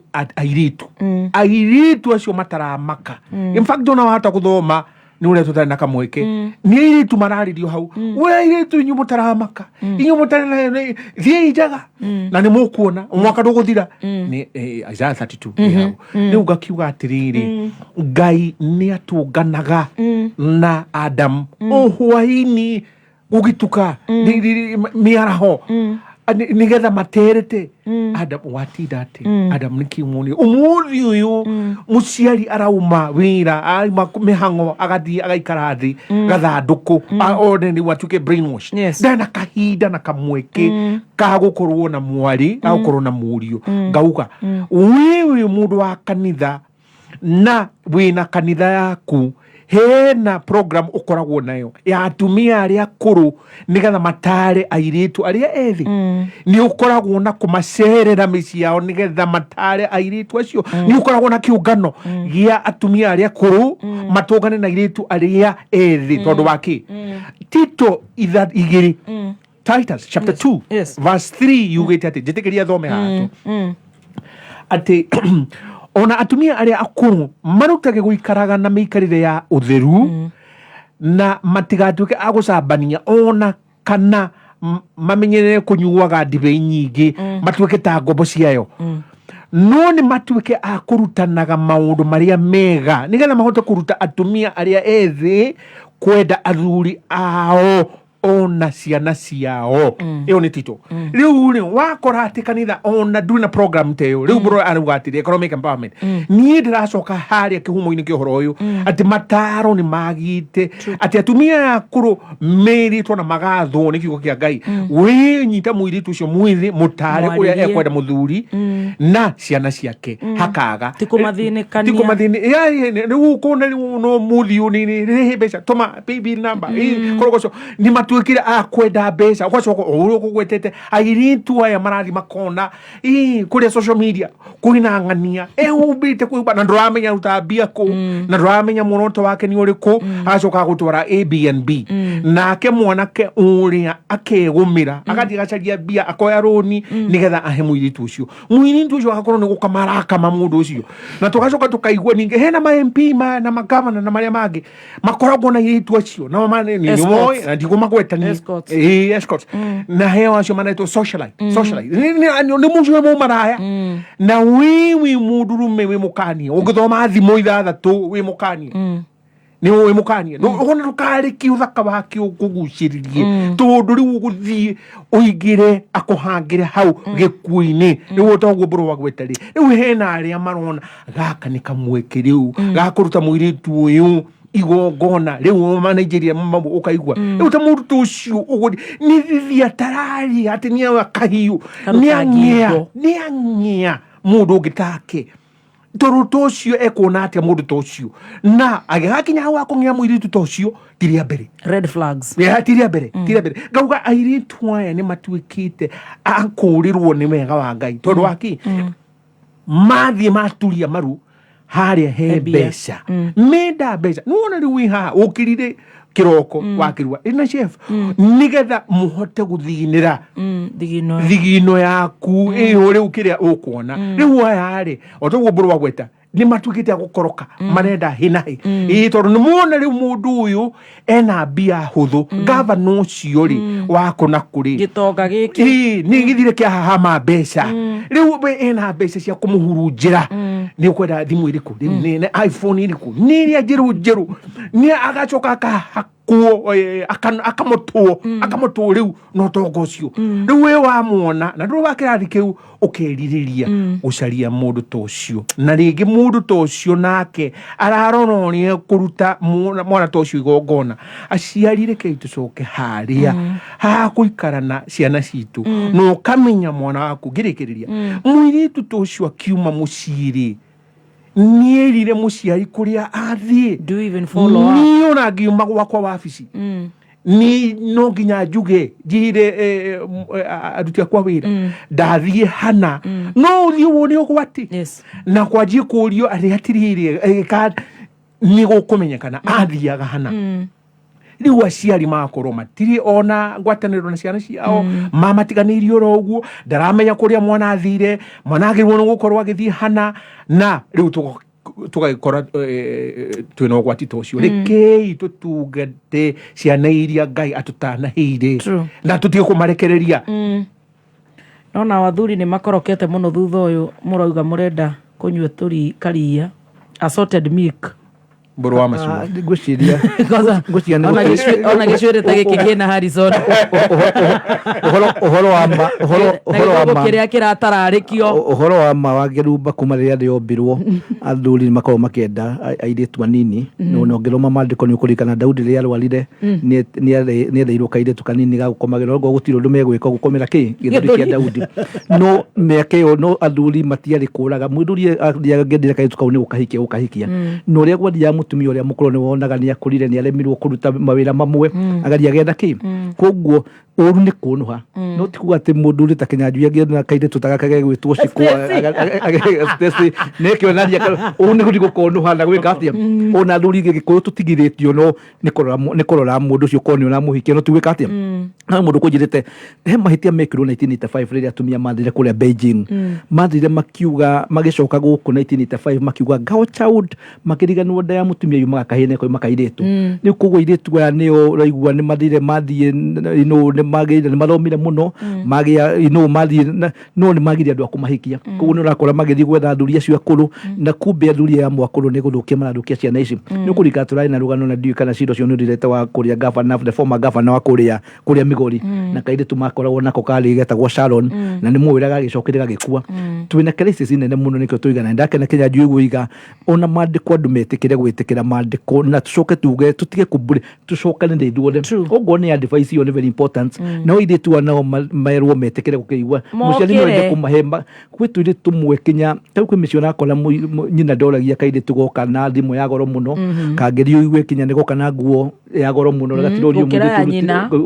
airĩtu acio mataramaka. In fact ona wahota gũthoma nĩ ũrĩa tũtarĩ na kamweke nĩ airĩtu mararĩrio hau, we airĩtu inyuĩ mũtaramaka, inyuĩ mũtarĩ thiĩ njaga na nĩ mũkuona mwaka ndũgũthira. Nĩ Isaiah 32 hau. Rĩu ngakiuga atĩrĩrĩ ngai nĩ atũnganaga na Adam o hwaĩ-inĩ gũgĩtuka mĩaraho nigetha materete Adam watinda ati Adam nikimuni umuthi uyu muciari arauma wira aima mihango agathi agaikara thi gathanduku one ni watuke brainwash ndana kahinda na kamweke ka gukorwo na mwari gukorwo na murio ngauga wewe mundu wa kanitha na wina kanitha yaku hena program ukoragwo nayo ya atumia aria akuru nigetha matare airitu aria ethi ni ukoragwo na kumacerera micii yao nigetha matare airitu acio ni ukoragwo na kiungano gia atumia aria akuru matungane na airitu aria ethi tondu waki Tito 2 Titus chapter 2 verse 3 yugite ati jitikiria thome hatu ati ona atumia aria akuru marutage guikaraga na miikarire ya utheru na matigatuke agucambania ona kana mamenyerere kunyuaga ndibei nyingi matuike ta ngombo ciayo no ni matuike akurutanaga maundu maria mega nigetha mahote kuruta atumia aria ethi kwenda athuri ao ona ciana ciao iyo ni Tito riu ri wakora ati kanitha ona nduna program teyo riu bro aruga ati economic empowerment ni ndiracoka haria kihumo-ini kia uhoro uyu ati mataro ni magite ati atumia akuru meritwo na magathwo ni kiugo kia Ngai we nyita muiritu ucio mwithi mutare uria ekwenda muthuri na ciana ciake hakaga tikumathini riu kuna no muthio ni ribeca toma paybill number korogoco ni tuikire akwenda mbeca ugacoka uri kugwetete airitu aya marathi makona kuria social media kuina ng'ania ehumbite kuiba na ndramenya utambia ku na ndramenya muronto wake ni uriku acoka gutwara Airbnb nake mwanake uria akegumira agathi gacaria bia akoya roni nigetha ahe muiritu ucio agakorwo ni gukamaraka mundu ucio na tugacoka tukaigua ninge hena ma MP na magavana na maria mangi makoragwo na airitu acio na mane ni moy na ndigumagwe escorts na hewa acio manaitwo socialite ni mundu we maraya na wiwi mudurume we mukanie ungithoma thimo ithathatu we mukanie ni we mukanie ona rukari kiuthaka wake ukuguciririe tondu riu guthii uingire akuhangire hau gikuini riu utogwo buru wa gwetari riu hena aria marona gaka ni kamweke riu gakuruta muiritu uyu igongona riu manageria mambo ukaigwa riu ta mundu tucio ugudi ni thithia tarari ati ni akahiu ni ang'ia mundu ungitake toru tocio ekona atia mundu tocio na agigakinya hau akong'ia muiritu tocio tiria mbere red flags tiria mbere ngauga airitu aya ni matuikite akurirwo ni wega wa Ngai tondu waki mathie maturia maru haria he mbeca menda mbeca nuona riu wiha ukirire kiroko wakirwa ina chef nigetha muhote guthinira thigino yaku uri ukiria ukuona riu aya ri otogwo buru wa gweta ni matukite agukoroka marenda hinahi tondu ni muona riu mundu uyu ena bia huthu governor ucio ri wako na kuri gitonga giki ni githire kia hama mbeca riu we ena mbeca cia kumuhurunjira ni ukwenda thimu iriku ni iPhone iriku ni iria njeru ni agacoka kuo akamotuo riu no tongo ucio riu we wamuona na ndu wakirathi kiu ukiririria ucaria mundu tocio na ringi mundu tocio nake ararononie kuruta mwana tocio igongona aciarire kei tucoke haria ha kuikarana ciana citu no kamenya mwana waku ngirikiriria muiritu tocio akiuma muciri nierire muciari kuria athie do even follow up ni ona ngiuma gwakwa wabici ni no nginya njuge njire aruti akwa wira ndathie hana no uthie wone ugwati na kwanjie kurio aria atirire ni gukumenyekana athiaga hana riu aciari makorwo matiri ona ngwataniro na ciana ciao mamatiganirio roguo ndaramenya kuria mwana athire mwana agirwo no gukorwo agithie hana na riu tugakora twina ugwati tocio rekei tutungate ciana iria Ngai atutanaheire na tutige kumarekereria nona wathuri ni makorokete muno thutha uyu murauga murenda kunywa turi karia assorted milk mburu wa macuo ngwiciria ona gicwire ta giki kina Harrison uhoro wa ma kiria kiratararikio uhoro wa ma wagirumba kuma riria riombirwo athuri makorwo makienda airitu anini no ngiroma mandiko ni ukurikana Daudi riria arwarire ni etheirwo kairitu kanini ga gukomagira ngo gutiro ndu megwika gukomera ki githuri kia Daudi no meke yo no athuri matiari kuraga mwithuri agendire kairitu kau ni ukahikia no ria gwathia mutumia uria mukuru ni wonaga ni akurire ni aremirwo kuruta mawira mamwe agaria getha ki koguo oru ni kunuha no tikuga ati mundu ri ta Kinyanjui agienda kaire tutagakage gwitwo ciko stesi nekyo naria oru ni guthiko kunuha na gwika atia ona thuri gikuyu tutigiritio no ni korora mundu cio koni ona muhikia no tuwika atia na mundu kujirite he mahitia mekirwo 1985 riria atumia mathire kuria Beijing mathire makiuga magicoka guku 1985 makiuga girl child makiriganwo nda ya mutumia yumaga kahine ko makairitu ni kugo iritu ya nio raigua ni mathire mathie ni magire ni mathomire muno magia mathie no ni magire andu akumahikia kugo ni urakora magithi gwetha thuri acio akuru na kumbe thuri ya mwakuru ni guthukia marathukia ciana ici ni kurika turai na rugano na ndiu kana cindo cio ni rirete wa kuria governor the former governor wa kuria Migori na kairitu makoragwo nako kali getagwo Sharon na ni muwiraga gicokerera gikua twina crisis nene muno nikyo tuigana ndake na Kinyanjui guiga ona mandiko andu metikire gwitikira mandiko na tucoke tuge tutige kubure tucokane ndi ithuothe ogo ni advice yo ni very important no ithe tu anao maerwo metikire gukiigua muciari no ende kumahemba kwitu ithe tumwe kinya tau kwi miciona kola nyina doragia kaide tugoka na thimu ya goro muno kagerio igwe kinya ni goka na nguo ya goro muno gatiro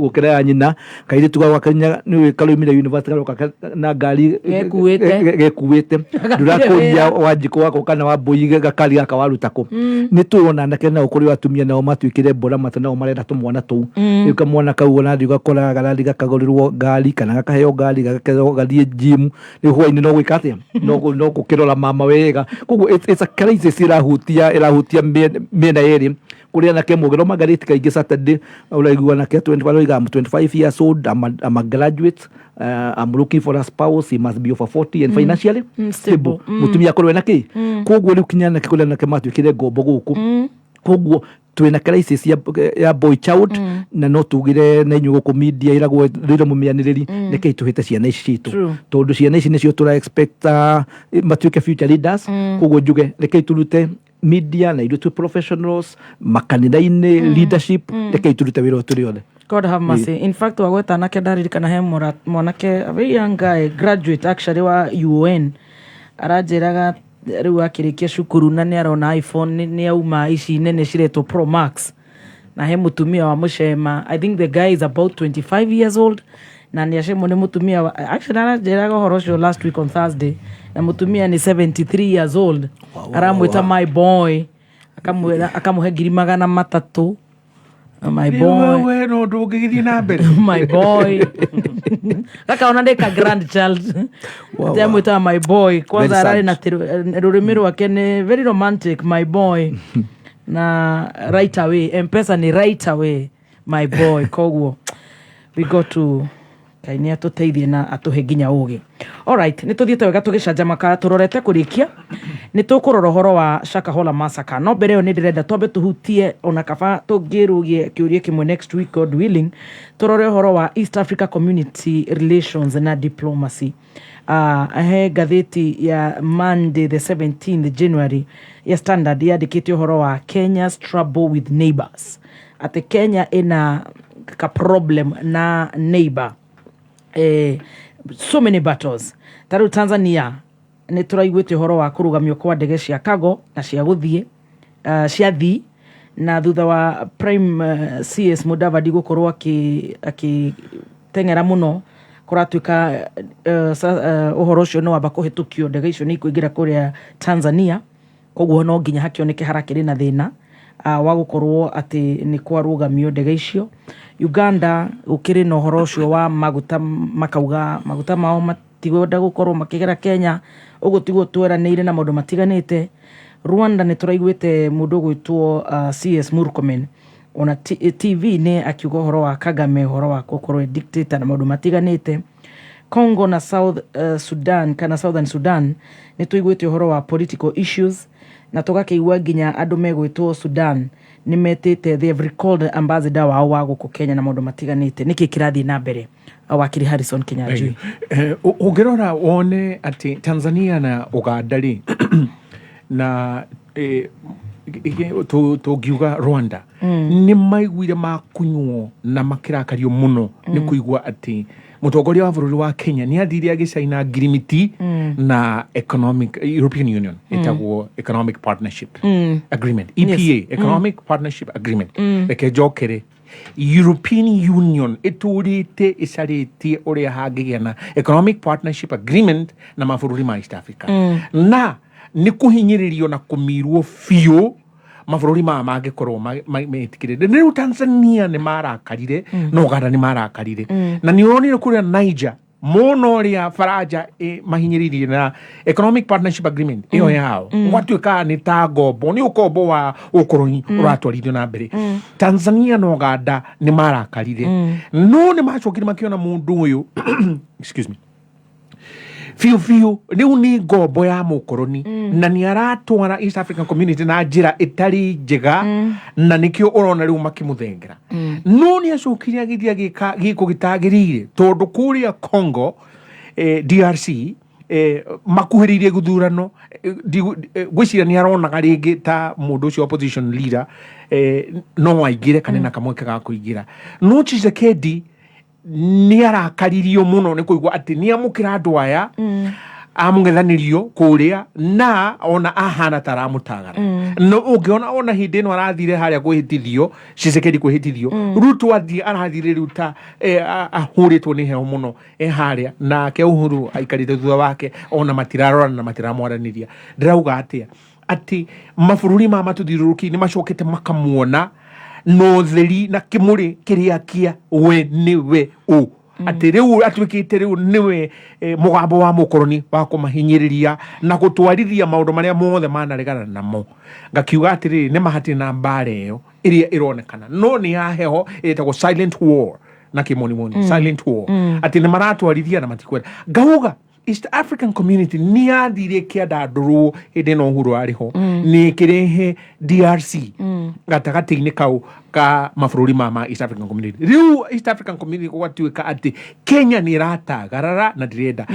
ukira nyina kaide tugawa kinya ni kalumira university garoka na ngari gekuwete ndurakuria wajiko wako kana waboige gakari gakawarutako ni tuona ndake na ukuri watumia nao matwikire bora matana marenda tumwana tu ikamwana kau na ndiga kora garandi gakagorirwo ngari kana gakaheo ngari gakaheo gathie gym ni hwaini no gwikate no gukirora mama wega koguo it's a crisis irahutia mena eri kuria na kemo gero magariti kaingi Saturday uraigua na ke 25 years old I'm a graduate I'm looking for a spouse. He must be over 40 and financially stable. Mutumia korwe na ki koguo riu kinyana kikole na kematu kire gombo guku koguo twina crisis ya boy child na no tugire na inyu guku media iragwo riro mumianiriri neke tuhite ciana ici citu tondu ciana ici nicio tura expect matuike future leaders koguo njuge reke turute media na idu professionals makanitha-ini leadership reke turute wira turi othe. God have mercy. In fact, wagweta nake ndaririkana he mwanake a very young guy, graduate actually wa UN, arajiraga riu akirikia cukuru na ni arona iPhone ni auma ici nene ciretwo Pro Max na he mutumia wa mucema. I think the guy is about 25 years old na ni acemo ni mutumia wa, actually arajiraga horo cio last week on Thursday na mutumia ni 73 years old. Aramwita my boy akamuhe 300,000. My boy. Wewe no ndugigithie na mbere. My boy. Kaka ona ndeka grandchild. Ndamwita my boy. Kwanza arari na rurimi rwake ni very romantic, my boy. Na right away. M-Pesa ni right away, my boy. Koguo. We got to Kaini atuteithie na atuhe nginya ugi. Alright, nituthiete wega tugicanjamaka turorete kurikia. Nitukurora horo wa Shakahola massacre. No mbere yo ni ndirenda twambe tuhutie ona kaba tungirugie kiurie kimwe next week God willing. Turore horo wa East Africa Community Relations na Diplomacy. He gatheti ya Monday the 17th January ya Standard yandikite horo wa Kenya's trouble with neighbors. Ate Kenya ina ka problem na neighbor. So many battles. Taru Tanzania ni turaiguite horo wa kurugamio kwa ndege cia kago na cia guthie cia thi na thutha wa Prime CS Mudavadi gukorwo akitengera muno kuratuika uhoro ucio no wamba kuhitukio ndege icio ni kuingira kuria Tanzania koguo no nginya hakioneke harakiri na thina wa gukorwo ati ni kwarugamio ndege icio. Uganda ukiri no horo ucio wa maguta makauga maguta mao matigwenda gukorwo makigera Kenya ugutigwo tweranire na maundu matiganite. Rwanda ni turaiguite mundu gwitwo CS Murkomen ona TV ni akiuga horo wa Kagame horo wa gukorwo dictator na maundu matiganite. Congo na Southern Sudan ni tuiguite horo wa political issues na tũgakĩigua nginya andũ megwĩtwo Sudan nĩmetĩte they have recalled ambassador wao wa gũkũ Kenya na maũndũ matiganĩte. Nĩkĩ kĩrathiĩ na mbere Wakiri Harrison Kinyanjui? Ũngĩrora wone atĩ Tanzania na Uganda rĩ na tũngiuga Rwanda nĩ maiguire makunywo na makĩrakario mũno nĩ kũigua atĩ mũtongoria wa bũrũri wa Kenya nĩ athire agĩcaina ngirimiti na European Union ĩtagwo Economic Partnership Agreement, EPA, Economic Partnership Agreement. Reke njokere, European Union ĩtũrĩte ĩcarĩtie ũrĩa hangĩgĩa na Economic Partnership Agreement na mabũrũri ma East Africa na nĩ kũhinyĩrĩrio na kũmirwo biũ mabũrũri mangĩkorwo metikĩrĩte. Rĩu Tanzania nĩ marakarire na Uganda nĩ marakarire na nĩ ũronire kũrĩa Niger mũno ũrĩa Faranja mahinyĩrĩirie na Economic Partnership Agreement ĩyo yao gwatuĩka nĩ ta ngombo, nĩ ũkombo wa ũkoroni ũratwarithio na mbere. Tanzania na Uganda nĩ marakarire no nĩ macokire makĩona mũndũ ũyũ excuse me fiu rĩu nĩ ngombo ya mũkoroni na nĩ aratwara East African Community na njĩra ĩtarĩ njega na nĩkĩo ũrona rĩu makĩmũthengera. No nĩ acokire agĩthiĩ gĩko gĩtagĩrĩire tondũ kũrĩa Congo DRC makuhĩrĩirie gũthurano gwĩciria nĩ aronaga rĩngĩ ta mũndũ ũcio opposition leader no aingĩre kana na kamweke ga kũingĩra. No Tshisekedi nĩ arakaririo mũno nĩ kũigua atĩ nĩ amũkĩra andũ aya amũngethanĩrio kũrĩa na ona ahana taramũtagara. No ũngĩona ona hĩndĩ ĩno arathire harĩa kwĩhĩtithio Tshisekedi kwĩhĩtithio Ruto arathire rĩu ta ahũrĩtwo nĩ heo mũno harĩa nake Uhuru aikarĩte thutha wake ona matirarorana na matiramwaranĩria. Ndĩrauga atĩ mabũrũri ma matũthiũrũrũkĩirie nĩ macokete makamuona no theri na kĩmũrĩ kĩrĩa kĩa we nĩwe atĩ rĩu atuĩkĩte rĩu nĩwe mũgambo wa mũkoroni wa kũmahinyĩrĩria na gũtwarithia maũndũ marĩa mothe manaregana namo. Ngakiuga atĩrĩrĩ nĩ mahatĩ na mbara ĩyo ĩrĩa ĩronekana no nĩ ya heho ĩtagwo silent war na kĩmonimoni silent war atĩ nĩ maratwarithia na matikwenda. Ngauga East African Community nĩ yathire kĩandandũrwo hĩndĩ ĩno Uhuru arĩho nĩ kĩrehe DRC gatagatĩ-inĩ kau ka mabũrũri ma East African Community. Rĩu East African Community gũgatuĩka atĩ Kenya nĩ ĩratagarara na ndĩrenda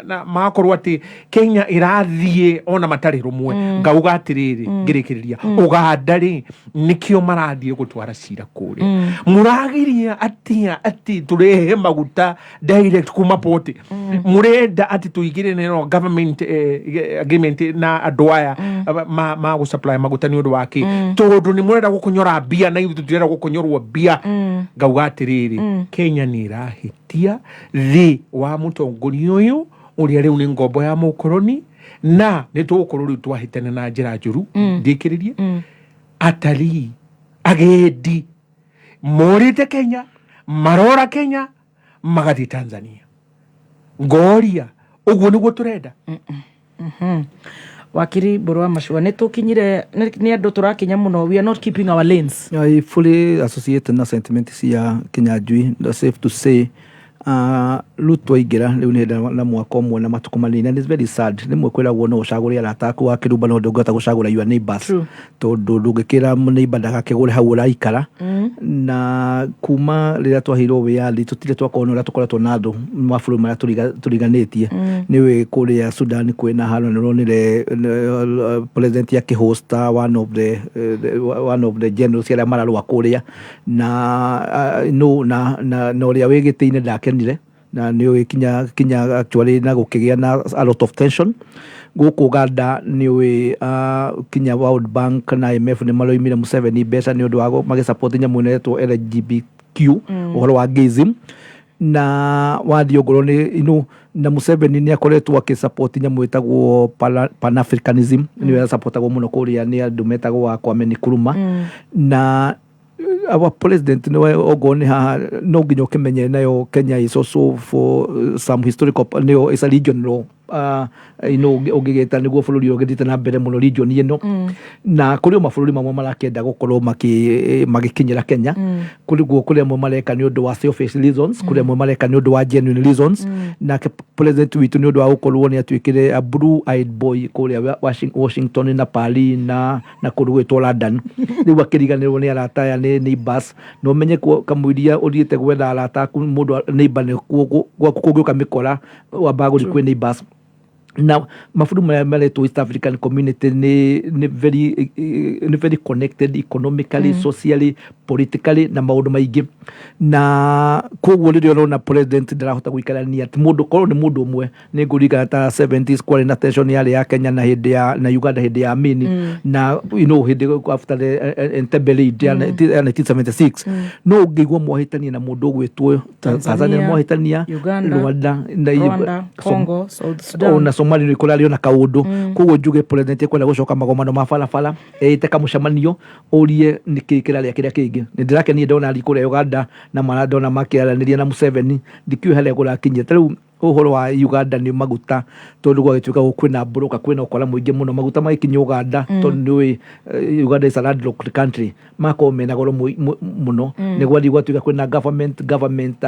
na magakorwo atĩ Kenya ĩrathiĩ ona matarĩ rũmwe. Ngauga atĩrĩrĩ ngĩrĩkĩrĩria Uganda rĩ nĩkĩo marathiĩ gũtwara cira kũrĩa. Mũragiria atĩ tũrehe maguta direct kuma port. Mũrenda atĩ tũigĩre neno government agreement na andũ aya ma gũsupply maguta nĩ ũndũ wake tondũ nĩ mũrenda gũkũnyora mbia na ithuĩ tũtirenda gũkũnyorwo mbia. Ngauga atĩrĩrĩ Kenya nĩ ĩrahĩtia thĩ wa mũtongoria ũyũ ũrĩa rĩu nĩ ngombo ya mũkoroni na nĩ tũgũkorwo rĩu twahĩtana na njĩra njũru. Ndĩkĩrĩrie atalii agendi morĩte Kenya marora Kenya magathiĩ Tanzania. Ngoria ũguo nĩguo tũrenda. Wakiri Borwa Mashua nĩ tũkinyire nĩ andũ tũrakinya mũno, we are not keeping our lanes. I fully associate na sentiment cia Kinyanjui. Safe to say Ruto aingĩra rĩu nĩ na mwaka ũmwe na matukũ manini and it's very sad. Nĩ mwĩkwĩragwo no ũcagũre arata aku wa kĩrumba no ndũngĩhota gũcagũra your neighbors tondũ ndũngĩkĩra neighbor ndagakĩgũre hau ũraikara. Na kuma rĩrĩa twaheirwo wĩyathi tũtirĩ twakorwo ũrĩa tũkoretwo na andũ mabũrũri marĩa tũriganĩtie. Nĩwe kũrĩa Sudan kwĩna haro nĩ ũronire president akĩhosta one of the generals arĩa mararũa kũrĩa na ũrĩa wĩgĩtĩ-inĩ ndakenire na nĩ kinya actually na gũkĩgĩa na a lot of tension gũkũ Uganda. Nĩ kinya World Bank na IMF nĩ maroimire Museveni mbeca nĩ ũndũ wa magĩsupport nyamũ ĩretwo LGBTQ ũhoro wa gayism na wathiĩ ũgũrũ nĩ na Museveni nĩ akoretwo akĩsupport nyamũ ĩtagwo Pan-Africanism nĩwe supportagwo mũno kũrĩa nĩ andũ metagwo wa Kwame Nkrumah na our president nĩwe ogone haha no nginya ũkĩmenye nayo Kenya is also for some historical is a regional ungigeta niguo bururi ugithite na mbere muno region ino na kuri o mabũrũri mamwe marakenda gukorwo magikinyira Kenya kuri guo kuri amwe mareka ni undu wa selfish reasons kuri amwe mareka ni undu wa genuine reasons na president witu ni undu wa gukorwo ni atuikire a blue eyed boy kuri Washington na Paris na kuri gwitwo London riu akiriganirwo ni arata ya ni neighbors no menye kamwiria uthiite gwetha arata ku mundu neighbor ni kuguka mikora wa baguri kwi neighbors na mafudu maretwo East African community ni very connected economically socially politically na maundu maingi na koguo ririo rona president ndarahota guikarania ati mundu korwo ni mundu umwe ni ngurika ta 70s kwari na tension ya Kenya na hindi ya na Uganda hindi ya Amini na hindi after the Entebbe Raid ya 1976 no ngigwa mwahitania na mundu gwitwo Tanzania mwahitania Rwanda Congo South Sudan Somali ni kulario na kaundu koguo njuge president kwenda gucoka magomano ma barabara eteka mucemanio urie nikikira ria kiria kingi nindirake ni ndona ali kuria Uganda na maradona makiaraniria na Museveni ndikiu hale gurakinyia riu uhoro wa Uganda ni maguta tondu gwagituka kwina mboroka kwina ukora muingi muno maguta magikinya Uganda tondu Uganda is a landlocked country mako mena goro muno ni gwadi gwatuka kwina government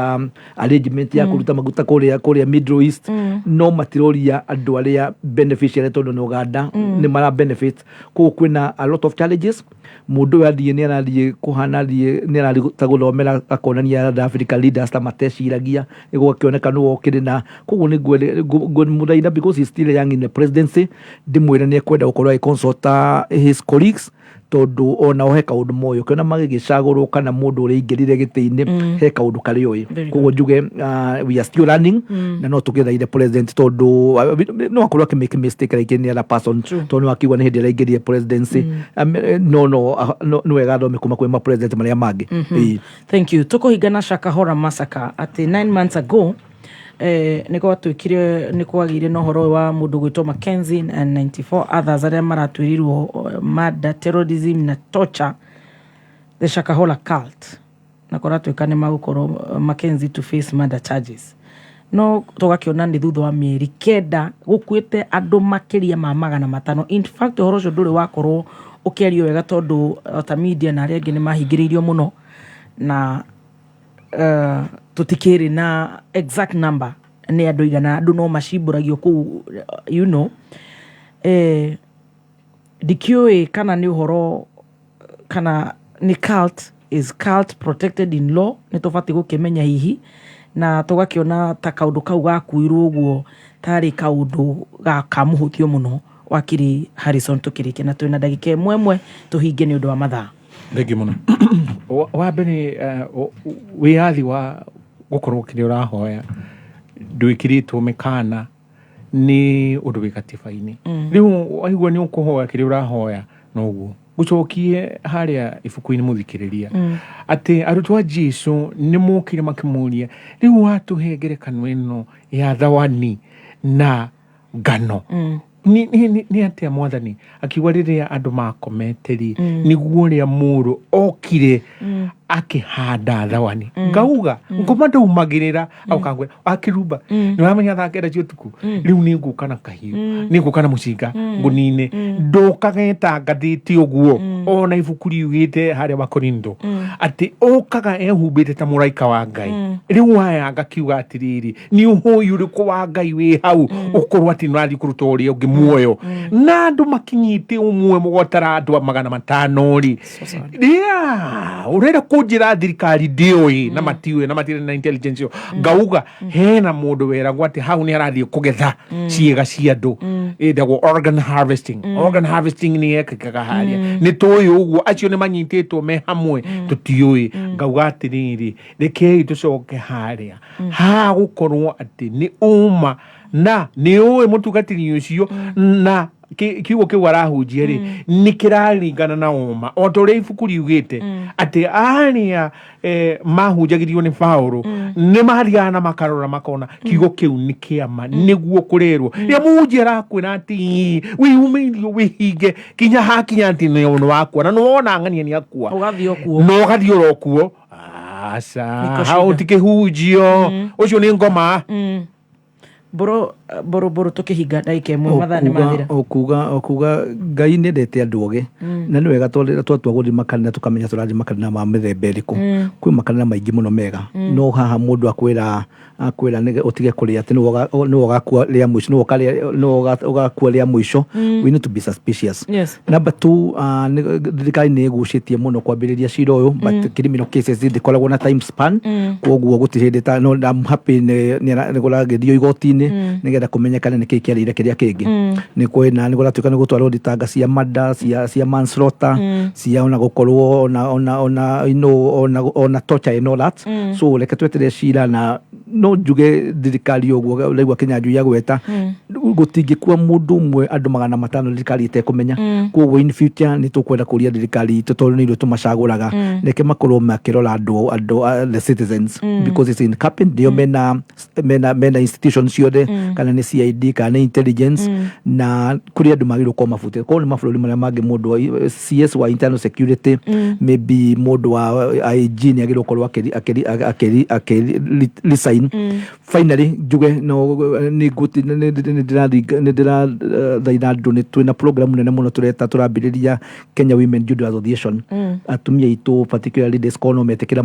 arrangement ya kuruta maguta kuria Middle East no matiroria andu aria beneficiary tondu ni Uganda ni mara benefit ko kwina a lot of challenges mundu athie ni arathie kuhana ni arathie taguthomera akonania Africa leaders ta mateciragia igwakioneka no okiri na koguo ni good mudaida because he's still young in the presidency ndimwira ni ekwenda gukorwo consult his colleagues tondu ona he kaundu moyo kiona magigicagurwo kana mundu uri ingirire giti-ini he kaundu kari oyi koguo njuge we are still running na no tukithaire president tondu no akorwo akimake mistake like any other person tondu akiwa ni hindi araingirire presidency no wega thome kuma kwima president maria mangi. Thank you. Tukuhingana Shakahora massacre ati 9 months ago niko twikire niko agire no horo wa mundu gwitwo Mackenzie and 94 others aria maratwirirwo murder, terrorism na torture the Shakahola cult na kora twikane magukoro Mackenzie to face murder charges no tugakiona ni thutha wa mieri kenda gukwite andu makiria ma 500 in fact horo cio nduri wakorwo ukiario wega tondu ota media na aria ngi ni mahingiririo muno na tutikiri na exact number ni andu igana andu no macimburagio ku dikioi kana ni uhoro kana ni cult protected in law ni tofati gukimenya hihi na tugakiona ta kaundu kau gakuirwo guo tari kaundu gakamuhutio muno Wakiri Harrison tukirike na twina ndagika imwe tuhinge ni undu wa mathaa Thengi muno wambere wiathi wa gukorwo kiri urahoya ndwikiritwo mikana ni undu wi gatiba-ini riu waigua ni ukuhoya kiri urahoya noguo gucokie haria ibuku-ini muthikiriria ati arutwo a Jesu ni mukire makimuria riu watuhe ngerekano ino ya thawani na ngano ni atia mwathani akiwa riria andu makometeri niguo ria muru okire akihanda thawani ngauga ngoma ndaumagirira aukangwe akirumba ni wamenya thakera ciotuku riu ni nguka na kahiu ni nguka na mucinga ngunine ndokageta ngathiti uguo ona ibuku riugite haria Makorindo ati okaga ehumbite ta muraika wa Ngai riu aya ngakiuga atiriri ni uhuyu riku wa Ngai wi hau ukorwo ati nari kuruta uria ungi muoyo na andu makinyite umwe mugotara andu 500 ri urenda kunjira thirikari ndioi na matiwe na matire na intelligence ngauga hena mundu weragwo ati hau ni arathie kugetha ciega cia andu ndagwo organ harvesting ni ekikaga haria ni toyo uguo acio ni manyititwo me hamwe tutioi ngauga atiriri rekei tucoke haria ha gukorwo ati ni uma na ni uwe mutugatiri ucio na kiugo kiu arahunjia ri ni kiraringana na uma o tore ibuku riugite ati aria mahunjagirio ni Paulo ni maria na makarora makona kiugo kiu ni kiama niguo kurerwo ria munjia rakwira ati wi umeirio wihinge kinya hakinya ati ni ono wakwa na no wona ngania ni akua ugathio kuo no gathio kuo asa hau tikihunjio ucio ni ngoma boro tukihinga ndaika imwe mathaa nĩ mathira. Okuga Ngai nĩ endete andũ oge na nĩ wega twatua gũthiĩ makanitha tũkamenya tũrathiĩ makanitha ma mĩthemba ĩrĩkũ. Kwĩ makanitha maingĩ mũno mega no haha mũndũ akwĩra utige kũrĩa atĩ nĩ ũgakua rĩa mũico nĩ ũgakua rĩa mũico. We need to be suspicious. Number 2, thirikari nĩ ĩgucĩtie mũno kwambĩrĩria cira ũyũ, but criminal cases ndikoragwo na time span, koguo gũtirĩ hĩndĩ no I'm happy nĩ gũragĩthio igoti-inĩ nĩgetha kũmenyekana nĩkĩĩ kĩarĩire kĩrĩa kĩngĩ. Nĩ gũratuĩka nĩ gũtwarwo thitanga cia murder, cia manslaughter, cia ona gũkorwo ona torture and all that. So reke tweterere cira, na no njuge thirikari ũguo raigua Kinyanjui agweta gũtingĩkua mũndũ ũmwe andũ 500 thirikari ĩtekũmenya. Koguo in future nĩ tũkwenda kũria thirikari itũ tondũ nĩ tũmacagũraga, reke makorwo makĩrora andũ the citizens, because it's incumbent ndio mena institutions ciothe, kana nĩ CID kana nĩ intelligence, na kũrĩ andũ magĩrĩirwo gũkorwo mabutĩte. Korwo nĩ mabũrũri marĩa mangĩ mũndũ wa CS wa internal security, maybe mũndũ wa IG nĩ agĩrĩirwo gũkorwo resign. Finally njuge nĩ ndĩrathaitha andũ nĩ twĩna program nene mũno tũrambĩrĩria Kenya Women Judo Association. Atumia itũ particularly this kono metĩkĩra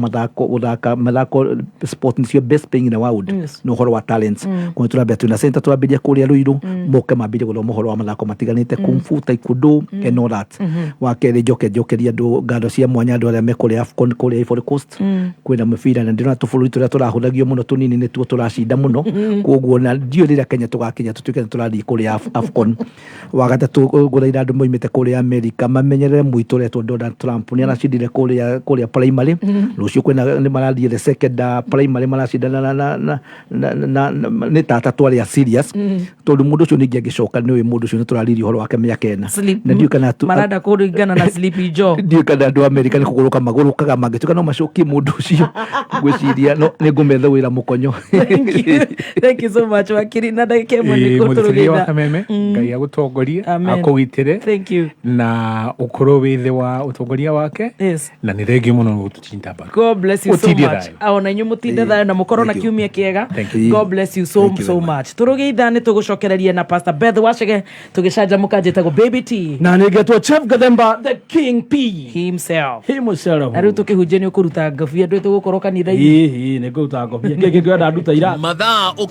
mathako sport nĩcio best paying in the world na ũhoro wa talents. Kwa tũrambia twĩna center tũrambĩria kũrĩa Ruiru, moke mambĩrie gũthoma ũhoro wa mathako matiganĩte, kung fu, taekwondo and all that. Wa kerĩ njokeria andũ ngano cia mwanya andũ arĩa me kũrĩa AFCON kũrĩa Ivory Coast, kwĩna mũbira na ndĩrona tũbũrũri tũrĩa tũrahũthagio mũno tũnini nĩ tuo tũracinda mũno. Koguo na ndio rĩrĩa Kenya tũgakinya tũtuĩke nĩ tũrathiĩ kũrĩa AFCON. Wa gatatũ gũthaitha andũ moimĩte kũrĩa Amerika mamenyerere mũitũ ũretwo Donald Trump, nĩ aracindire kũrĩa primary, rũciũ kwĩna nĩ marathiĩ the second primary maracindana na nĩ tata twarĩa serious, tondũ mũndũ ũcio ningĩ angĩcoka nĩ mũndũ ũcio nĩ tũraririe ũhoro wake mĩaka 4 na ndiũ kana marenda kũringana na Sleepy Joe. Ndiũ kana andũ Amerika nĩ kũgũrũka magũrũkaga mangĩtuĩka no macokie mũndũ ũcio gwĩciria nĩ ngũmetha wĩra mũkonyo. Thank you so much Wakiri, na ndagĩka ĩmwe nĩ mũthikĩria wa Kameme, Ngai agũtongorie akũgitĩre na ũkorwo wĩ thĩ wa ũtongoria wake, na nĩ thengiũ mũno gũtũtinda mbaru. God bless you so much. Ona inyuĩ mũtinde thayo na mũkorwo na kiumia kĩega. God bless you so much. Tũrũgĩitha nĩ tũgũcokereria na Pastor Beth Wachege tũgĩcanjamũka njĩtagwo Baby T, na nĩngetwo Chef Gathemba the King P himself. Na rĩu tũkĩhunjia nĩ ũkũruta ngobia ndwĩ tũgũkorwo kanitha-inĩ. Nĩ ngũruta ngobia kĩngĩ ngwenda nduta ira mathaa